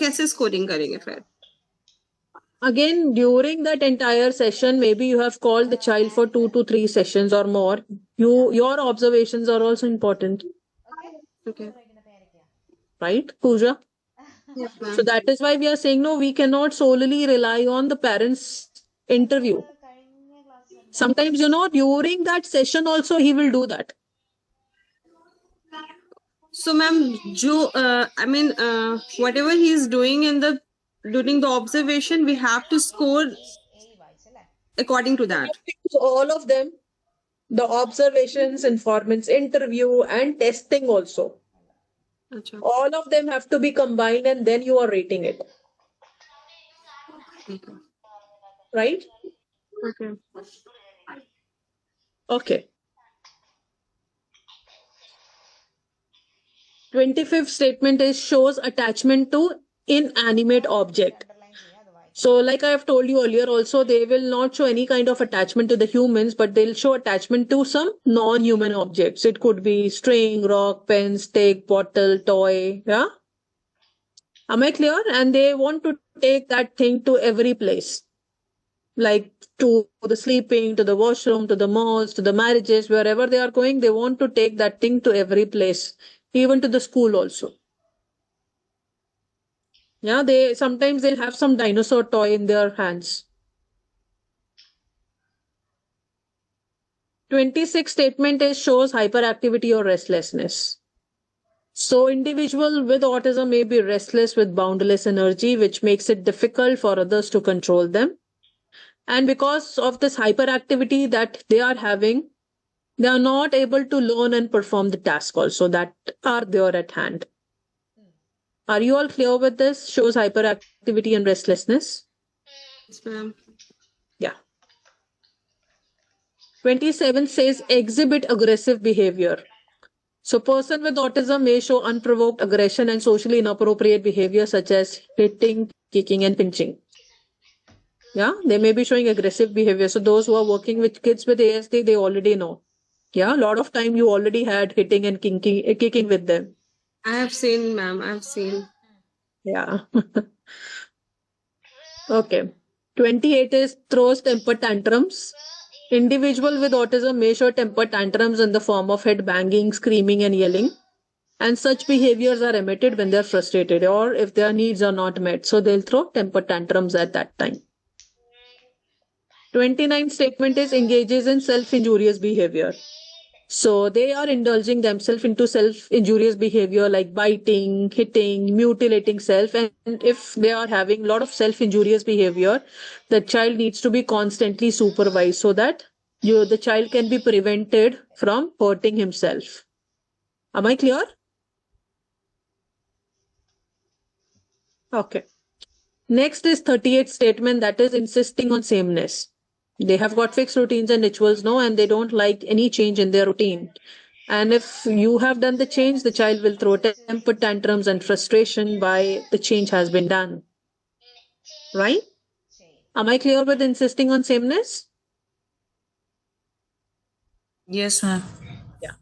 कैसे स्कोरिंग करेंगे फिर? Again, during that entire session, maybe you have called the child for 2 to 3 sessions or more. Your observations are also important. Okay. Right, Pooja? Yes, ma'am. So that is why we are saying, no, we cannot solely rely on the parents' interview. കഴിഞ്ഞ ക്ലാസ്സിൽ Sometimes, during that session also, he will do that. So ma'am, जो I mean whatever he is doing during the observation, we have to score വായിച്ചല്ലേ? according to that. All of them, the observations, informants, interview, and testing also. अच्छा. All of them have to be combined, and then you are rating it. Okay. Right? Okay. Okay. 25th statement is shows attachment to inanimate object. Underline ചെയ്യുക, അത് വായിക്കുക. So, like I have told you earlier also, they will not show any kind of attachment to the humans, but they'll show attachment to some non-human objects. It could be string, rock, pen, stick, bottle, toy. Yeah? Am I clear? And they want to take that thing to every place. Like to the sleeping, to the washroom, to the malls, to the marriages, wherever they are going, they want to take that thing to every place, even to the school also. Yeah, sometimes they'll have some dinosaur toy in their hands. 26th statement is shows hyperactivity or restlessness. So individual with autism may be restless with boundless energy, which makes it difficult for others to control them. And because of this hyperactivity that they are having, they are not able to learn and perform the task also that are there at hand. Are you all clear with this? Shows hyperactivity and restlessness. Yes, ma'am. Yeah. 27 says exhibit aggressive behavior. So person with autism may show unprovoked aggression and socially inappropriate behavior such as hitting, kicking, and pinching. Yeah, they may be showing aggressive behavior. So those who are working with kids with ASD, they already know. Yeah, a lot of time you already had hitting and kicking with them. I have seen, ma'am. I have seen. Yeah. Okay. 28 is throws temper tantrums. Individual with autism may show temper tantrums in the form of head banging, screaming, and yelling. And such behaviors are emitted when they're frustrated or if their needs are not met. So they'll throw temper tantrums at that time. 29th statement is engages in self-injurious behavior. So they are indulging themselves into self-injurious behavior like biting, hitting, mutilating self. And if they are having a lot of self-injurious behavior, the child needs to be constantly supervised so that the child can be prevented from hurting himself. Am I clear? Okay. Next is 38th statement, that is insisting on sameness. They have got fixed routines and rituals, no, and they don't like any change in their routine. And if you have done the change, the child will throw temper tantrums and frustration why the change has been done. Right? Am I clear with insisting on sameness? Yes, ma'am. Yeah.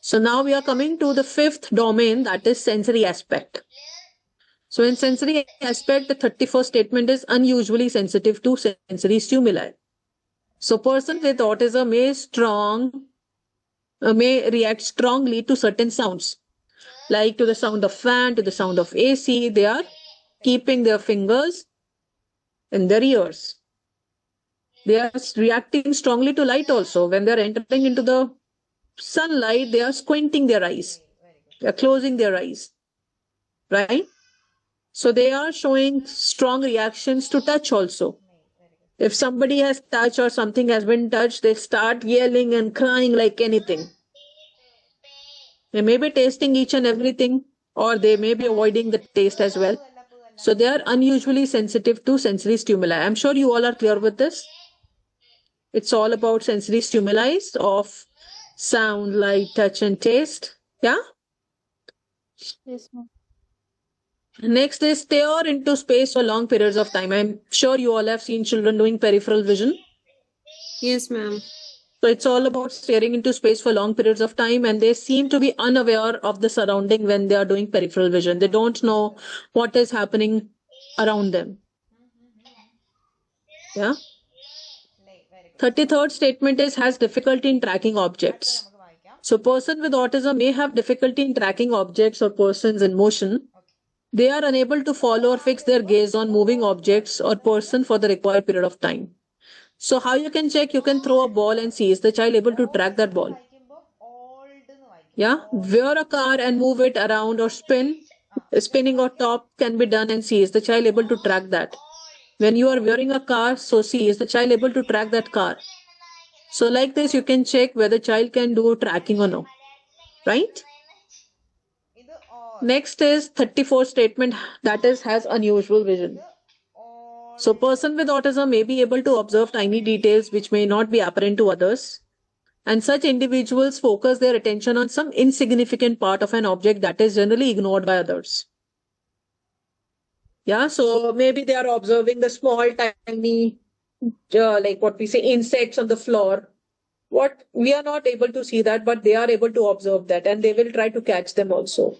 So now we are coming to the 5th domain, that is sensory aspect. So in sensory aspect, the 31st statement is unusually sensitive to sensory stimuli. So person with autism may react strongly to certain sounds, like to the sound of fan, to the sound of AC. They are keeping their fingers in their ears. They are reacting strongly to light also. When they are entering into the sunlight, they are squinting their eyes. They are closing their eyes. Right? So they are showing strong reactions to touch also. If somebody has touched or something has been touched, they start yelling and crying like anything. They may be tasting each and everything, or they may be avoiding the taste as well. So they are unusually sensitive to sensory stimuli. I'm sure you all are clear with this. It's all about sensory stimuli of sound, light, touch, and taste. Yeah? Yes, ma'am. Next is stare into space for long periods of time. I'm sure you all have seen children doing peripheral vision. Yes, ma'am. So it's all about staring into space for long periods of time, and they seem to be unaware of the surrounding when they are doing peripheral vision. They don't know what is happening around them. Yeah. 33rd statement is has difficulty in tracking objects. So person with autism may have difficulty in tracking objects or persons in motion. They are unable to follow or fix their gaze on moving objects or person for the required period of time. So how you can check? You can throw a ball and see, is the child able to track that ball? Yeah, wear a car and move it around or spinning or top can be done and see, is the child able to track that? When you are wearing a car, so see, is the child able to track that car? So like this, you can check whether child can do tracking or no, right? Next is 34th statement, that is has unusual vision. So person with autism may be able to observe tiny details which may not be apparent to others. And such individuals focus their attention on some insignificant part of an object that is generally ignored by others. Yeah, so maybe they are observing the small, tiny, like what we say, insects on the floor. What we are not able to see that, but they are able to observe that, and they will try to catch them also.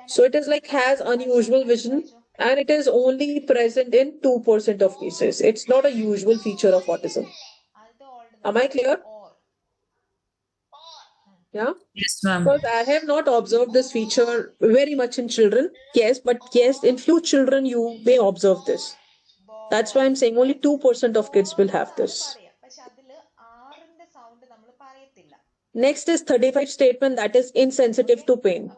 So it is like has unusual vision, and it is only present in 2% of cases. It's not a usual feature of autism. Am I clear? Yeah. Yes, ma'am. Because I have not observed this feature very much in children. Yes, but yes, in few children you may observe this. That's why I'm saying only 2% of kids will have this. Next is 35th statement, that is insensitive to pain.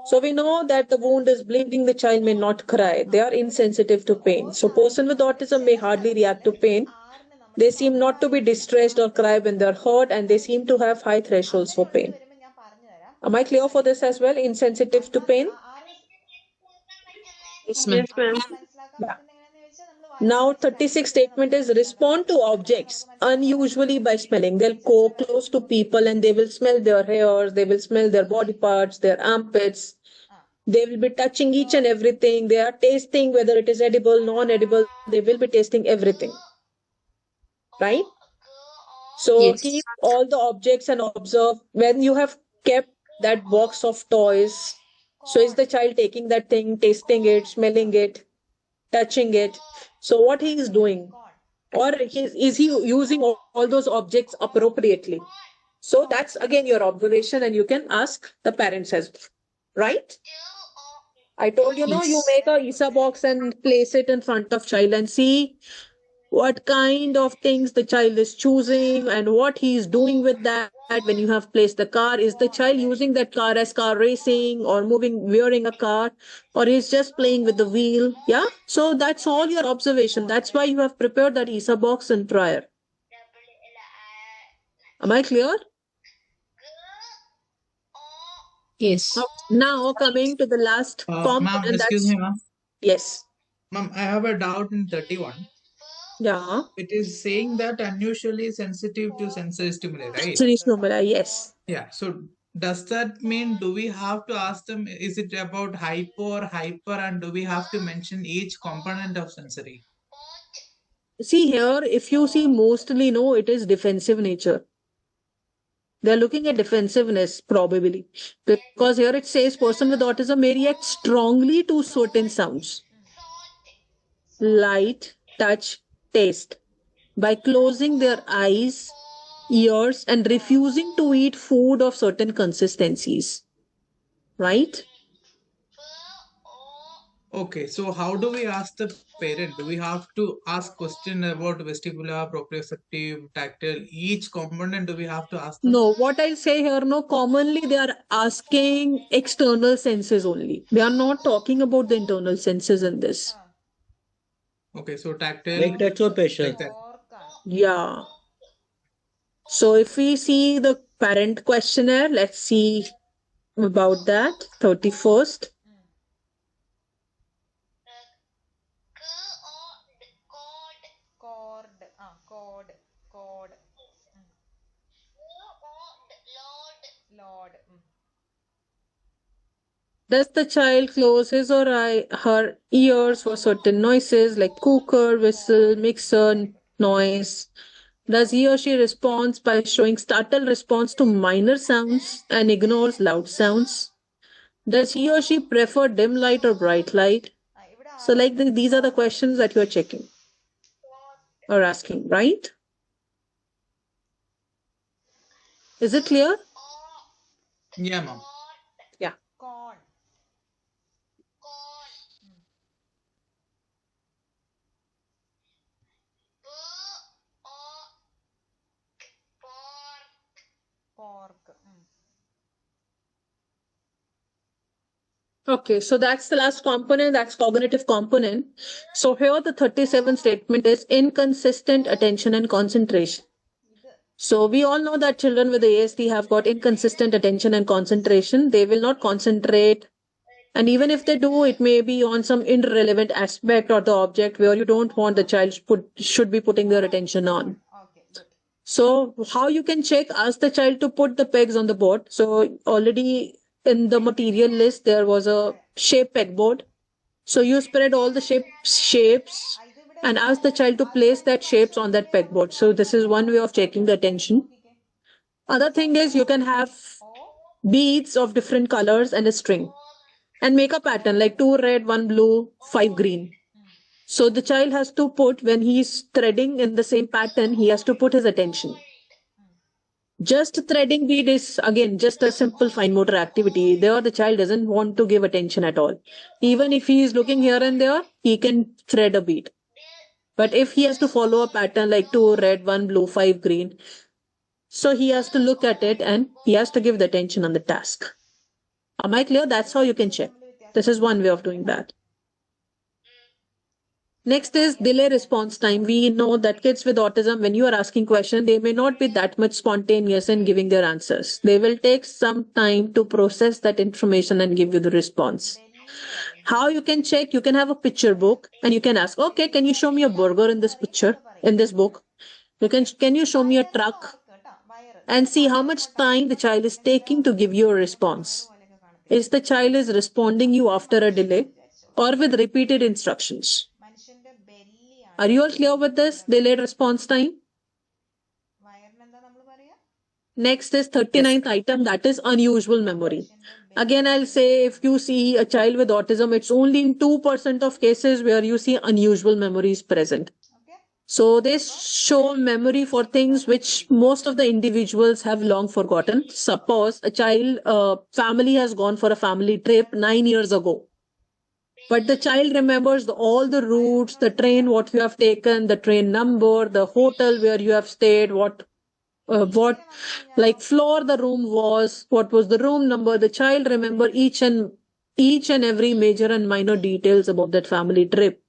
So we know that the wound is bleeding, the child may not cry. They are insensitive to pain. So person with autism may hardly react to pain. They seem not to be distressed or cry when they're hurt, and they seem to have high thresholds for pain. Am I clear for this as well? Insensitive to pain? Yes, ma'am. Yes, ma'am. Yeah. Now 36th statement is respond to objects unusually by smelling. They'll go close to people and they will smell their hairs, they will smell their body parts, their armpits. They will be touching each and everything. They are tasting whether it is edible, non-edible. They will be tasting everything. Right? So Yes. keep all the objects and observe when you have kept that box of toys. So is the child taking that thing, tasting it, smelling it, touching it? So what he is doing? Or is he using all those objects appropriately? So that's again your observation, and you can ask the parents as well, right? I told you, no, you Yes. make a ISA box and place it in front of child and see what kind of things the child is choosing and what he is doing with that. When you have placed the car, is the child using that car as car racing or wearing a car, or he's just playing with the wheel? Yeah. So that's all your observation. That's why you have prepared that ISA box in prior. Am I clear? Yes. Now coming to the last Ma'am, component. excuse That's me, ma'am. yes. Ma'am, I have a doubt in 31. Yeah. It is saying that unusually sensitive to sensory stimuli, right? Sensory stimuli. Yes. Yeah. So does that mean, do we have to ask them, is it about hypo or hyper, and do we have to mention each component of sensory? See here, if you see mostly, no, it is defensive nature. They're looking at defensiveness probably, because here it says person with autism may react strongly to certain sounds, light, touch, taste, by closing their eyes, ears, and refusing to eat food of certain consistencies. Right? Okay, so how do we ask the parent? Do we have to ask question about vestibular, proprioceptive, tactile, each component? Do we have to ask them? No, what I'll say here, no, commonly they are asking external senses only. They are not talking about the internal senses in this. Okay, so tactile, Like touch or pressure. like that. Yeah. So if we see the parent questionnaire, let's see about that. 31st. Cord. Lord. Does the child close his or her ears for certain noises like cooker, whistle, mixer, noise? Does he or she respond by showing startled response to minor sounds and ignores loud sounds? Does he or she prefer dim light or bright light? So like these are the questions that you are checking or asking, right? Is it clear? Yeah, ma'am. Yeah. Corn. Pork. Okay, so that's the last component, that's cognitive component. So here the 37th statement is inconsistent attention and concentration. So we all know that children with ASD have got inconsistent attention and concentration. They will not concentrate. And even if they do, it may be on some irrelevant aspect or the object where you don't want the child should be putting their attention on. Okay, good. So how you can check, ask the child to put the pegs on the board. So already in the material list, there was a shape pegboard. So you spread all the shapes and ask the child to place that shapes on that pegboard. So this is one way of checking the attention. Other thing is you can have beads of different colors and a string and make a pattern like 2 red, 1 blue, 5 green. So the child has to put, when he's threading in the same pattern, he has to put his attention. Just threading bead is again just a simple fine motor activity. There the child doesn't want to give attention at all. Even if he is looking here and there, he can thread a bead. But if he has to follow a pattern like 2 red, 1 blue, 5 green, so he has to look at it and he has to give the attention on the task. Am I clear? That's how you can check. This is one way of doing that. Next is delay response time. We know that kids with autism, when you are asking questions, they may not be that much spontaneous in giving their answers. They will take some time to process that information and give you the response. How you can check? You can have a picture book and you can ask, okay, can you show me a burger in this picture, in this book? Can you show me a truck? And see how much time the child is taking to give you a response. Is the child is responding you after a delay or with repeated instructions? Are you all clear with this delayed response time? Next is 39th item, that is unusual memory. Again, I'll say if you see a child with autism, it's only in 2% of cases where you see unusual memories present. So they show memory for things which most of the individuals have long forgotten. Suppose a child, family has gone for a family trip 9 years ago. But the child remembers all the routes, the train, what you have taken, the train number, the hotel where you have stayed, what like floor the room was, what was the room number. The child remember each and every major and minor details about that family trip.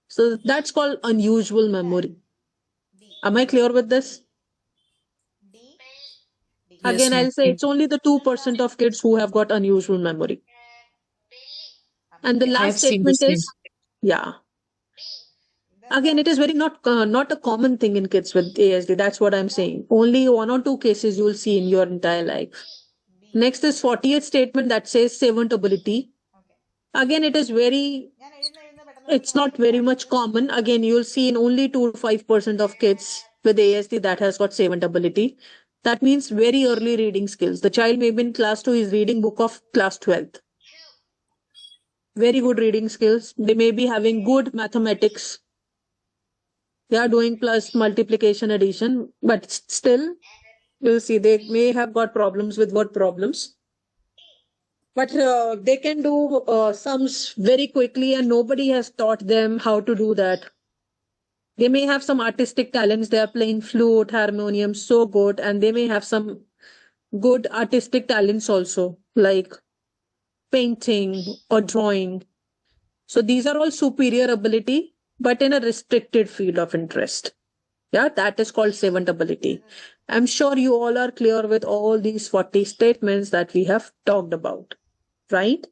So that's called unusual memory. Am I clear with this? D. D. Again, I'll say it's only the 2% of kids who have got unusual memory. And the I have last seen the statement same. is, yeah. Again, it is very not a common thing in kids with ASD. That's what I'm saying. Only 1 or 2 cases you will see in your entire life. Next is 40th statement that says savant ability. Again, it is very, it's not very much common. Again, you'll see in only 2 to 5% of kids with ASD that has got savant ability. That means very early reading skills. The child may be in class 2, is reading book of class 12th. Very good reading skills. They may be having good mathematics. They are doing plus multiplication addition, but still, you'll see they may have got problems with word problems. But they can do sums very quickly, and nobody has taught them how to do that. They may have some artistic talents. They are playing flute, harmonium, so good, and they may have some good artistic talents also, like painting or drawing. So these are all superior ability, but in a restricted field of interest. Yeah, that is called savant ability. I'm sure you all are clear with all these 40 statements that we have talked about, right?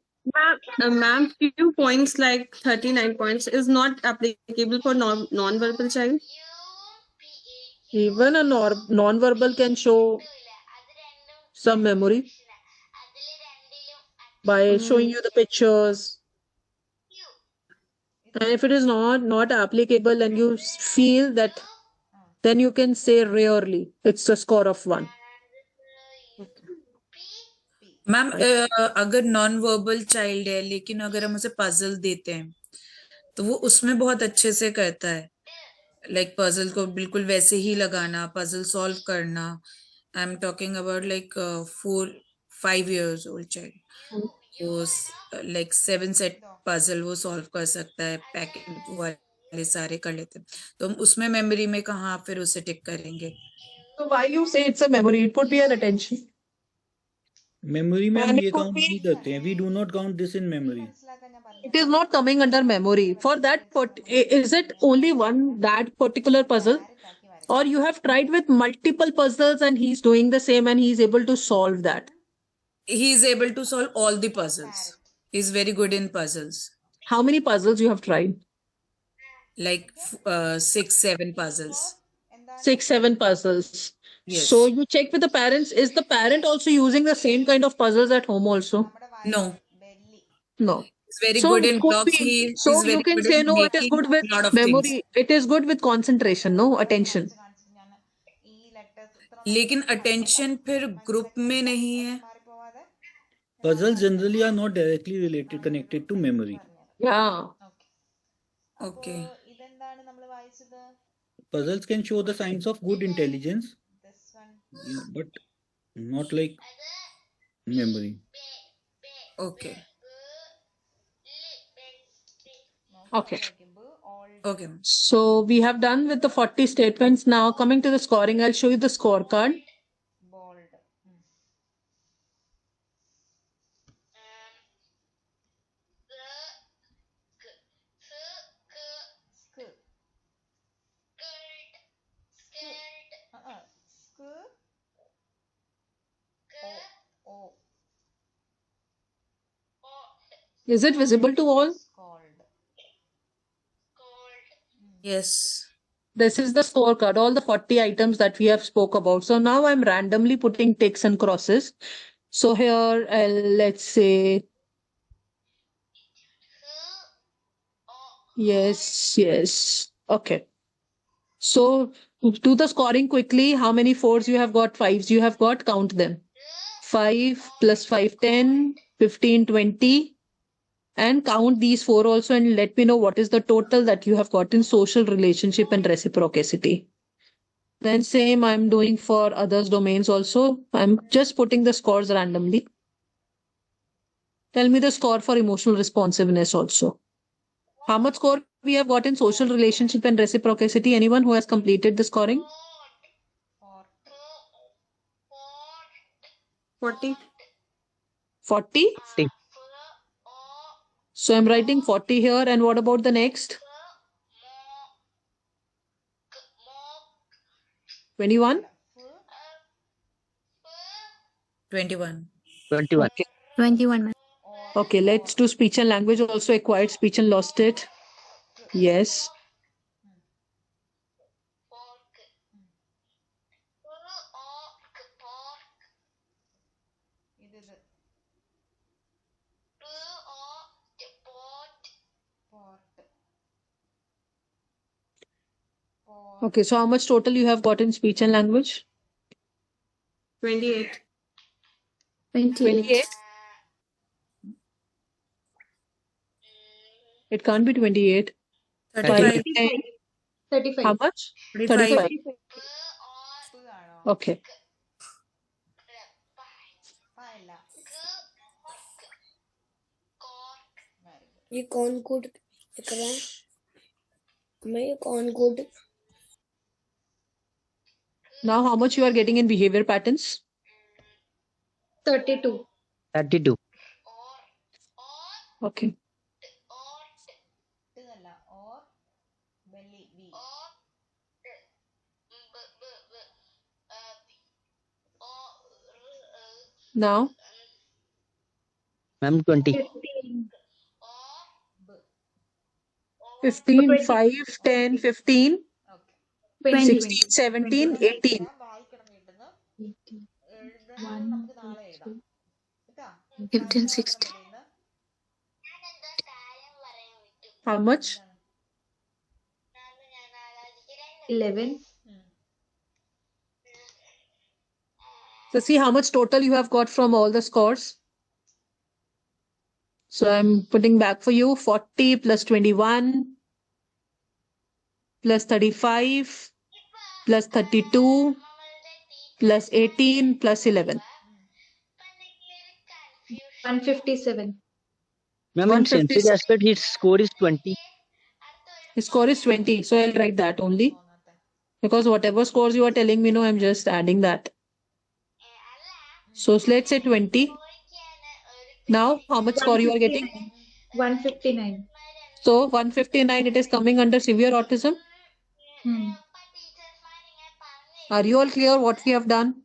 Ma'am, few points like 39 points is not applicable for non-verbal child. Even a non-verbal can show some memory by showing you the pictures. And if it is not applicable and you feel that, then you can say rarely. It's a score of 1. Ma'am अगर non verbal child है लेकिन अगर हम उसे puzzle देते हैं तो वो उसमें बहुत अच्छे से करता है, लाइक पजल को बिल्कुल वैसे ही लगाना, पजल सॉल्व करना. I am talking about like 4-5 years old child. वो लाइक 7 सेट पजल वो सॉल्व कर सकता है, पैकेट वाले सारे कर लेते हैं. तो हम उसमें मेमोरी में कहाँ फिर उसे टिक करेंगे? So why you say it's a memory? It would be an attention. Memory में हम And ये it could काउंट be, नहीं करते हैं. We do not count this in memory. it is not coming under memory. For that, is it only one that particular puzzle? Or you have tried with multiple puzzles and he's doing the same and he's able to solve that? He is able to solve all the puzzles. He's very good in puzzles. How many puzzles you have tried? Like 6-7 puzzles. 6-7 puzzles. Yes. So you check with the parents. Is the parent also using the same kind of puzzles at home also? No. No. He's very So good it in could blocks. be. He's So very you can good say in no, it is making good with a lot of memory. things. It is good with concentration, no attention. लेकिन attention फिर group में नहीं है. Puzzles generally are not directly connected to memory. Yeah. Okay. Puzzles can show the signs of good intelligence, yeah, but not like memory. Okay. Okay. Okay. So we have done with the 40 statements. Now coming to the scoring, I'll show you the scorecard. Is it visible to all? Yes. This is the scorecard, all the 40 items that we have spoke about. So now I'm randomly putting ticks and crosses. So here, let's say, yes. Okay. So do the scoring quickly. How many 4s you have got, 5s you have got, count them. 5 plus 5, 10, 15, 20, and count these 4 also and let me know what is the total that you have got in social relationship and reciprocity. Then same I'm doing for others domains also. I'm just putting the scores randomly. Tell me the score for emotional responsiveness also. How much score we have got in social relationship and reciprocity? Anyone who has completed the scoring? 40. 40? So I'm writing 40 here. And what about the next? 21? 21. 21. Okay. 21, ma'am. Okay, let's do speech and language also. Acquired speech and lost it. Yes. Okay, so how much total you have got in speech and language? 28. 28? It can't be 28. 35. 10. How much? 35. 35. Okay. ये कौन code कर रहा है मैं ये कौन code Now how much you are getting in behavior patterns? 32. 32. Okay. Now Ma'am, 20. 15, 5, 10, 15, 20. 16, 17, 18. 1, 2, 3. 15, 16. How much? 11. So see how much total you have got from all the scores. So I'm putting back for you 40 plus 21 plus 35 plus 32 plus 18 plus 11. 157. Ma'am, in 157. scientific aspect, his score is 20. His score is 20. So I'll write that only. Because whatever scores you are telling me, no, I'm just adding that. So let's say 20. Now, how much score you are getting? 159. So 159, it is coming under severe autism. Are you all clear what we have done?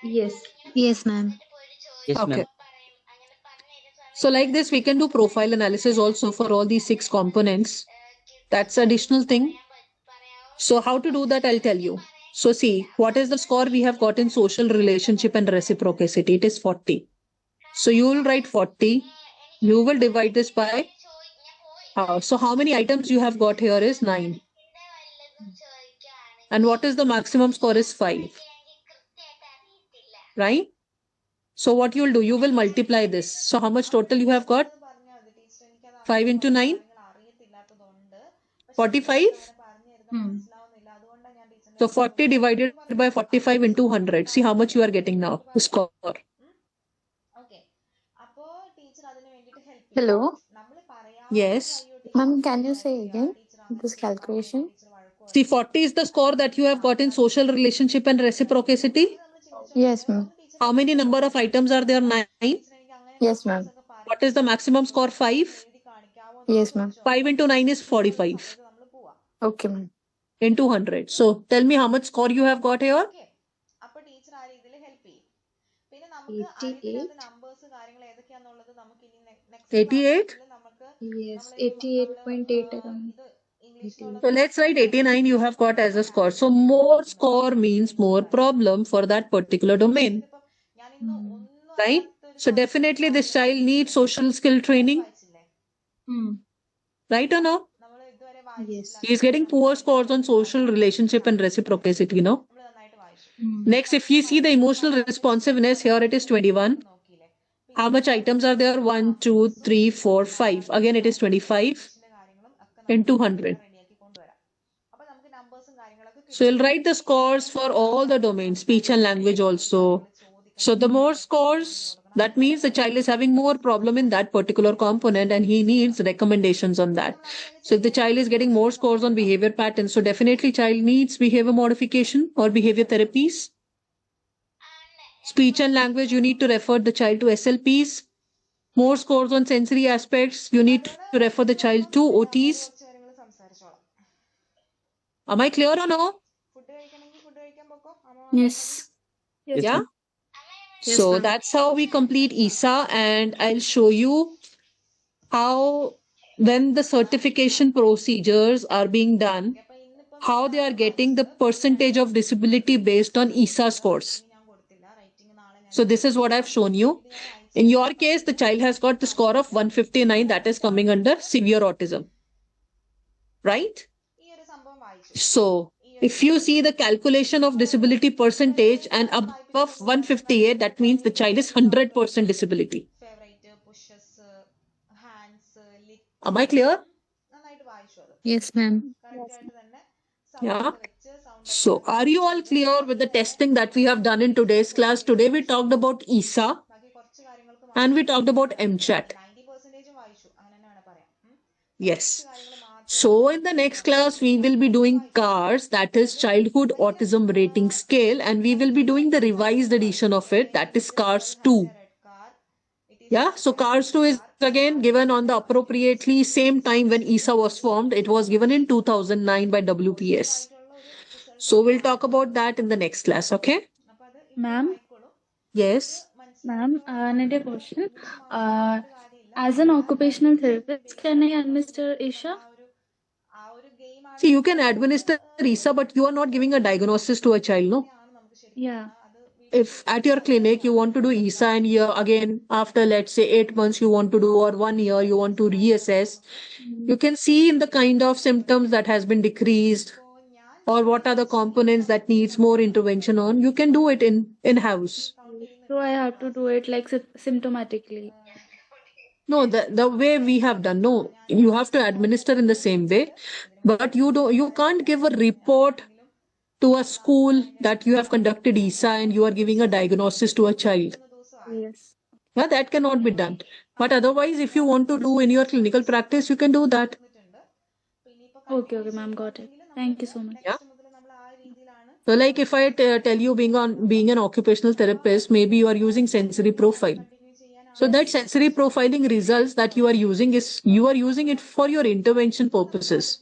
Yes. Yes, ma'am. Yes, Okay. ma'am. So like this, we can do profile analysis also for all these 6 components. That's additional thing. So how to do that, I'll tell you. So see, what is the score we have got in social relationship and reciprocity? It is 40. So you will write 40. You will divide this by. So how many items you have got here is 9. And what is the maximum score is 5. Right? So what you will do, you will multiply this. So how much total you have got? 5 into 9? 45? So 40 divided by 45 into 100. See how much you are getting now. Score. Hello? Yes. Ma'am, can you say again this calculation? See, 40 is the score that you have got in social relationship and reciprocity. Yes, ma'am. How many number of items are there? 9. Yes, ma'am. What is the maximum score? 5. Yes, ma'am. 5 into 9 is 45 Okay, ma'am. into 100. So tell me how much score you have got here. 88. 88. Yes. 88.8 around. So let's write 89 you have got as a score. So more score means more problem for that particular domain. Right? So definitely this child needs social skill training. Right or no? Yes. He is getting poor scores on social relationship and reciprocity, no? Next, if you see the emotional responsiveness, here it is 21. How much items are there? 1, 2, 3, 4, 5. Again, it is 25 and 200. So you'll write the scores for all the domains, speech and language also. So the more scores, that means the child is having more problem in that particular component and he needs recommendations on that. So if the child is getting more scores on behavior patterns, so definitely child needs behavior modification or behavior therapies. Speech and language, you need to refer the child to SLPs. More scores on sensory aspects, you need to refer the child to OTs. Am I clear or no? Yes. Yes, Yeah. ma'am. Yes, So ma'am. that's how we complete ESA, and I'll show you how, when the certification procedures are being done, how they are getting the percentage of disability based on ESA scores. So this is what I've shown you. In your case, the child has got the score of 159, that is coming under severe autism. Right? So if you see the calculation of disability percentage and above 158, that means the child is 100% disability. Am I clear? Yes, ma'am. Yeah. So are you all clear with the testing that we have done in today's class? Today we talked about ESA and we talked about MCHAT. Yes. So in the next class, we will be doing CARS, that is Childhood Autism Rating Scale, and we will be doing the revised edition of it, that is CARS 2. Yeah, so CARS 2 is again given on the appropriately same time when ESA was formed. It was given in 2009 by WPS. So we'll talk about that in the next class, okay? Ma'am, Yes. ma'am, another question. As an occupational therapist, can I administer Isha? See, you can administer ESA, but you are not giving a diagnosis to a child, no? Yeah. If at your clinic you want to do ESA and here again after let's say 8 months you want to do or 1 year you want to reassess, you can see in the kind of symptoms that has been decreased or what are the components that needs more intervention on, you can do it in-house. So I have to do it like symptomatically. No, the way we have done, no, you have to administer in the same way, but you can't give a report to a school that you have conducted ESA and you are giving a diagnosis to a child. Yes. Yeah, that cannot be done. But otherwise, if you want to do in your clinical practice, you can do that. Okay, okay, ma'am, got it. Thank you so much. Yeah. So like if I tell you being an occupational therapist, maybe you are using sensory profile. So that sensory profiling results that you are using it for your intervention purposes.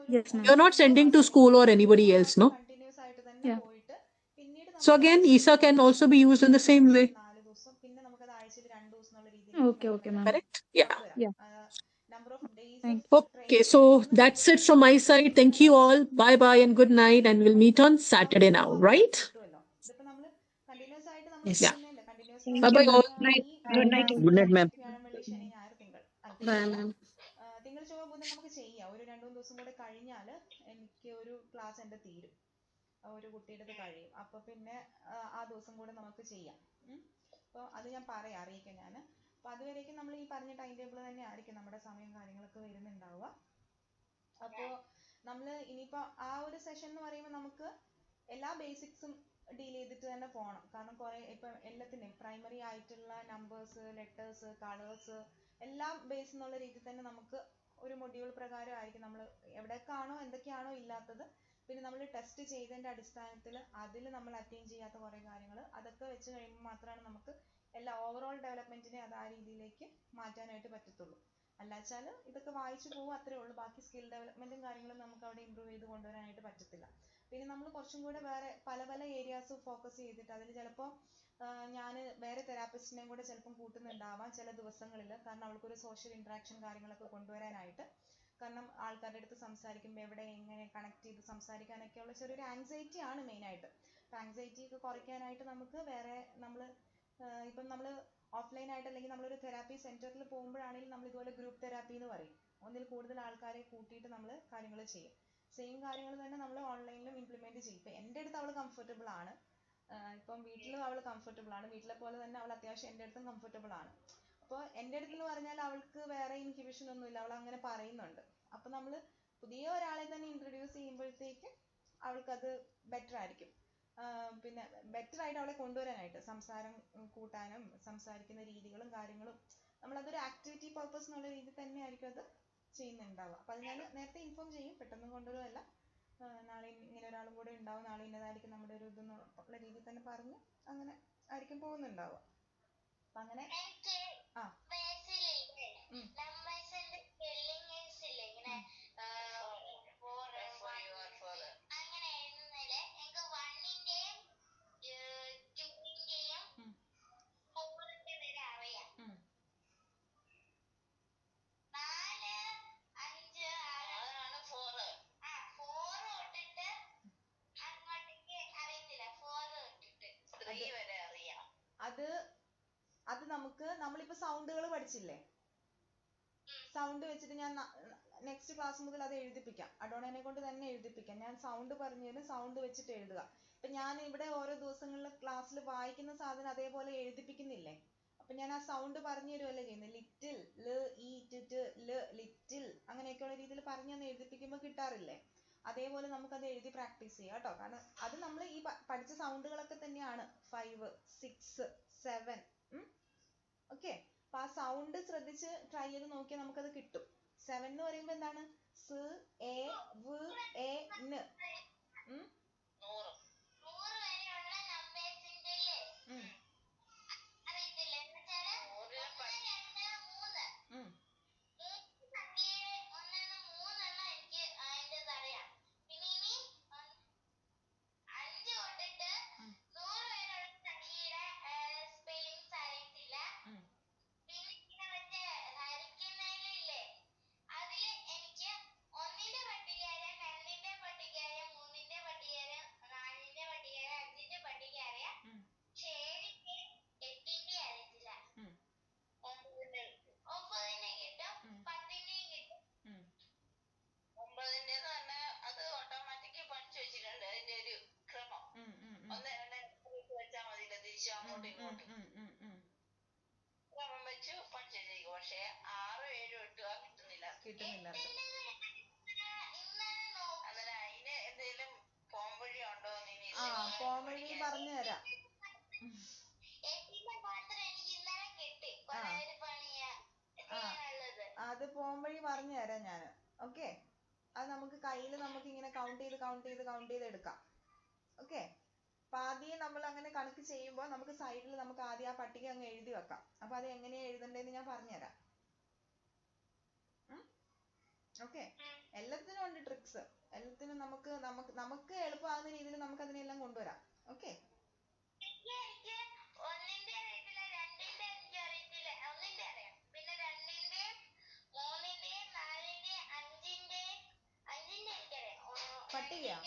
Yes, ma'am. You're not sending to school or anybody else, no? Yeah. So again, ESA can also be used in the same way. Okay, okay, ma'am. Correct? Yeah. Yeah. Thank you. Okay, so that's it from my side. Thank you all. Bye bye and good night. And we'll meet on Saturday now, right? Yes. Yeah. Thank Bye you, bye ma'am. all. Good night. Good night, ma'am. Bye, ma'am. തിങ്കൾ ചൊവ്വ ബുധൻ നമുക്ക് ചെയ്യാം. ഒരു 2-3 ദിവസം കൂടെ കഴിഞ്ഞാൽ എനിക്ക് ഒരു ക്ലാസ് എൻ്റെ തീരും, ഒരു കുട്ടിയുടെ കഴിയും. അപ്പൊ പിന്നെ ആ ദിവസം കൂടെ നമുക്ക് ചെയ്യാം. അപ്പോൾ അത് ഞാൻ പറയാം, അറിയിക്കാം ഞാൻ. അപ്പൊ അതുവരേക്കും നമ്മൾ ഈ പറഞ്ഞ ടൈം ടേബിൾ തന്നെ ആയിരിക്കും നമ്മുടെ സമയം കാര്യങ്ങളൊക്കെ വരുന്നുണ്ടാവുക. അപ്പോൾ നമ്മൾ ഇനിയിപ്പോ ആ ഒരു സെഷൻ എന്ന് പറയുമ്പോൾ നമുക്ക് എല്ലാ ബേസിക്സും ഡീൽ ചെയ്തിട്ട് തന്നെ പോകണം. കാരണം കുറെ ഇപ്പൊ എല്ലാത്തിനും പ്രൈമറി ആയിട്ടുള്ള നമ്പേഴ്സ്, ലെറ്റേഴ്സ്, കളേഴ്സ് എല്ലാം ബേസ് എന്നുള്ള രീതിയിൽ തന്നെ നമുക്ക് ഒരു മൊഡ്യൂൾ പ്രകാരം ആയിരിക്കും നമ്മൾ എവിടെയൊക്കെയാണോ എന്തൊക്കെയാണോ ഇല്ലാത്തത്, പിന്നെ നമ്മൾ ടെസ്റ്റ് ചെയ്തതിന്റെ അടിസ്ഥാനത്തിൽ അതിൽ നമ്മൾ അറ്റൈൻ ചെയ്യാത്ത കുറെ കാര്യങ്ങൾ അതൊക്കെ വെച്ച് കഴിയുമ്പോൾ മാത്രമാണ് നമുക്ക് എല്ലാ ഓവറോൾ ഡെവലപ്മെന്റിനെ അത് ആ രീതിയിലേക്ക് മാറ്റാനായിട്ട് പറ്റത്തുള്ളൂ. അല്ലാച്ചാൽ ഇതൊക്കെ വായിച്ചു പോകും, അത്രേ ഉള്ളൂ. ബാക്കി സ്കിൽ ഡെവലപ്മെന്റും കാര്യങ്ങളും നമുക്ക് അവിടെ ഇമ്പ്രൂവ് ചെയ്ത് കൊണ്ടുവരാനായിട്ട് പറ്റത്തില്ല. പിന്നെ നമ്മൾ കുറച്ചും കൂടെ വേറെ പല പല ഏരിയാസ് ഫോക്കസ് ചെയ്തിട്ട് അതിൽ ചിലപ്പോൾ ഞാൻ വേറെ തെറാപ്പിസ്റ്റിനെയും കൂടെ ചിലപ്പം കൂട്ടുന്നുണ്ടാവാം ചില ദിവസങ്ങളിൽ. കാരണം അവൾക്കൊരു സോഷ്യൽ ഇന്ററാക്ഷൻ കാര്യങ്ങളൊക്കെ കൊണ്ടുവരാനായിട്ട്. കാരണം ആൾക്കാരുടെ അടുത്ത് സംസാരിക്കുമ്പോൾ എവിടെ എങ്ങനെ കണക്ട് ചെയ്ത് സംസാരിക്കാനൊക്കെയുള്ള ചെറിയൊരു ആങ്സൈറ്റി ആണ് മെയിനായിട്ട്. അപ്പം ആങ്സൈറ്റി ഒക്കെ കുറയ്ക്കാനായിട്ട് നമുക്ക് വേറെ ഇപ്പം നമ്മൾ ഓഫ്ലൈൻ ആയിട്ട് അല്ലെങ്കിൽ നമ്മളൊരു തെറാപ്പി സെന്ററിൽ പോകുമ്പോഴാണെങ്കിലും നമ്മൾ ഇതുപോലെ ഗ്രൂപ്പ് തെറാപ്പി എന്ന് പറയും. ഒന്നിൽ കൂടുതൽ ആൾക്കാരെ കൂട്ടിയിട്ട് നമ്മൾ കാര്യങ്ങൾ ചെയ്യും. സെയിം കാര്യങ്ങൾ തന്നെ നമ്മൾ ഓൺലൈനിലും ഇംപ്ലിമെന്റ് ചെയ്യും. ഇപ്പം എൻ്റെ അടുത്ത് അവൾ കംഫർട്ടബിൾ ആണ്, ഇപ്പം വീട്ടിലും അവൾ കംഫർട്ടബിൾ ആണ്, വീട്ടിലെ പോലെ തന്നെ അവൾ അത്യാവശ്യം എൻ്റെ അടുത്തും കംഫർട്ടബിൾ ആണ്. അപ്പോൾ എൻ്റെ അടുത്തെന്ന് പറഞ്ഞാൽ അവൾക്ക് വേറെ ഇൻഹിബിഷൻ ഒന്നുമില്ല, അവൾ അങ്ങനെ പറയുന്നുണ്ട്. അപ്പം നമ്മൾ പുതിയ ഒരാളെ തന്നെ ഇൻട്രൊഡ്യൂസ് ചെയ്യുമ്പോഴത്തേക്ക് അവൾക്കത് ബെറ്റർ ആയിരിക്കും. പിന്നെ ബെറ്റർ ആയിട്ട് അവളെ കൊണ്ടുവരാനായിട്ട് സംസാരം കൂട്ടാനും സംസാരിക്കുന്ന രീതികളും കാര്യങ്ങളും നമ്മളതൊരു ആക്ടിവിറ്റി പർപ്പസ് എന്നുള്ള രീതിയിൽ തന്നെ ആയിരിക്കും അത് ചെയ്യുന്നുണ്ടാവുക. അപ്പം അത് ഞാൻ നേരത്തെ ഇൻഫോം ചെയ്യും, പെട്ടെന്ന് കൊണ്ടുവരുമല്ല. നാളെ ഇങ്ങനെ ഒരാളും കൂടെ ഉണ്ടാവും, നാളെ ഇന്നതായിരിക്കും നമ്മുടെ ഒരു ഇതെന്നുള്ള രീതിയിൽ തന്നെ പറഞ്ഞ് അങ്ങനെ ആയിരിക്കും പോകുന്നുണ്ടാവുക. അപ്പം അങ്ങനെ ആ അത് നമ്മളിപ്പോ സൗണ്ടുകൾ പഠിച്ചില്ലേ, സൗണ്ട് വെച്ചിട്ട് ഞാൻ നെക്സ്റ്റ് ക്ലാസ് മുതൽ അത് എഴുതിപ്പിക്കാം, അഡോണനെ കൊണ്ട് തന്നെ എഴുതിപ്പിക്കാം. ഞാൻ സൗണ്ട് പറഞ്ഞു തരും, സൗണ്ട് വെച്ചിട്ട് എഴുതുക. ഇപ്പൊ ഞാൻ ഇവിടെ ഓരോ ദിവസങ്ങളിൽ ക്ലാസ്സിൽ വായിക്കുന്ന സാധനം അതേപോലെ എഴുതിപ്പിക്കുന്നില്ലേ, അപ്പൊ ഞാൻ ആ സൗണ്ട് പറഞ്ഞു തരുമല്ലേ ചെയ്യുന്നത്. ലിറ്റിൽ, ലിറ്റിൽ അങ്ങനെയൊക്കെയുള്ള രീതിയിൽ പറഞ്ഞു തന്നെ എഴുതിപ്പിക്കുമ്പോൾ കിട്ടാറില്ലേ, അതേപോലെ നമുക്കത് എഴുതി പ്രാക്ടീസ് ചെയ്യാം കേട്ടോ. കാരണം അത് നമ്മൾ ഈ പഠിച്ച സൗണ്ടുകളൊക്കെ തന്നെയാണ് 5, 6, 7. ഓക്കെ, അപ്പൊ ആ സൗണ്ട് ശ്രദ്ധിച്ച് ട്രൈ ചെയ്ത് നോക്കിയാൽ നമുക്കത് കിട്ടും. 7 എന്ന് പറയുമ്പോ എന്താണ്? സ്, എ, വ്, എ, ന്. കിട്ടുന്നില്ല. ആ പോംവഴി പറഞ്ഞു തരാം. അത് പോംവഴി പറഞ്ഞു തരാം ഞാൻ. ഓക്കെ, അത് നമുക്ക് കയ്യിൽ നമുക്ക് ഇങ്ങനെ കൗണ്ട് ചെയ്ത് എടുക്കാം. ഓക്കെ, അപ്പൊ ആദ്യം നമ്മൾ അങ്ങനെ കണക്ക് ചെയ്യുമ്പോൾ നമുക്ക് സൈഡിൽ നമുക്ക് ആദ്യം ആ പട്ടിക അങ്ങ് എഴുതി വെക്കാം. അപ്പൊ അത് എങ്ങനെയാ എഴുതണ്ടേന്ന് ഞാൻ പറഞ്ഞുതരാം. ഓക്കെ, എല്ലാത്തിനും ഉണ്ട് ട്രിക്സ്, എല്ലാത്തിനും നമുക്ക് എളുപ്പമാകുന്ന രീതിയിൽ നമുക്ക് അതിനെല്ലാം കൊണ്ടുവരാം. ഓക്കെ, പട്ടികയാ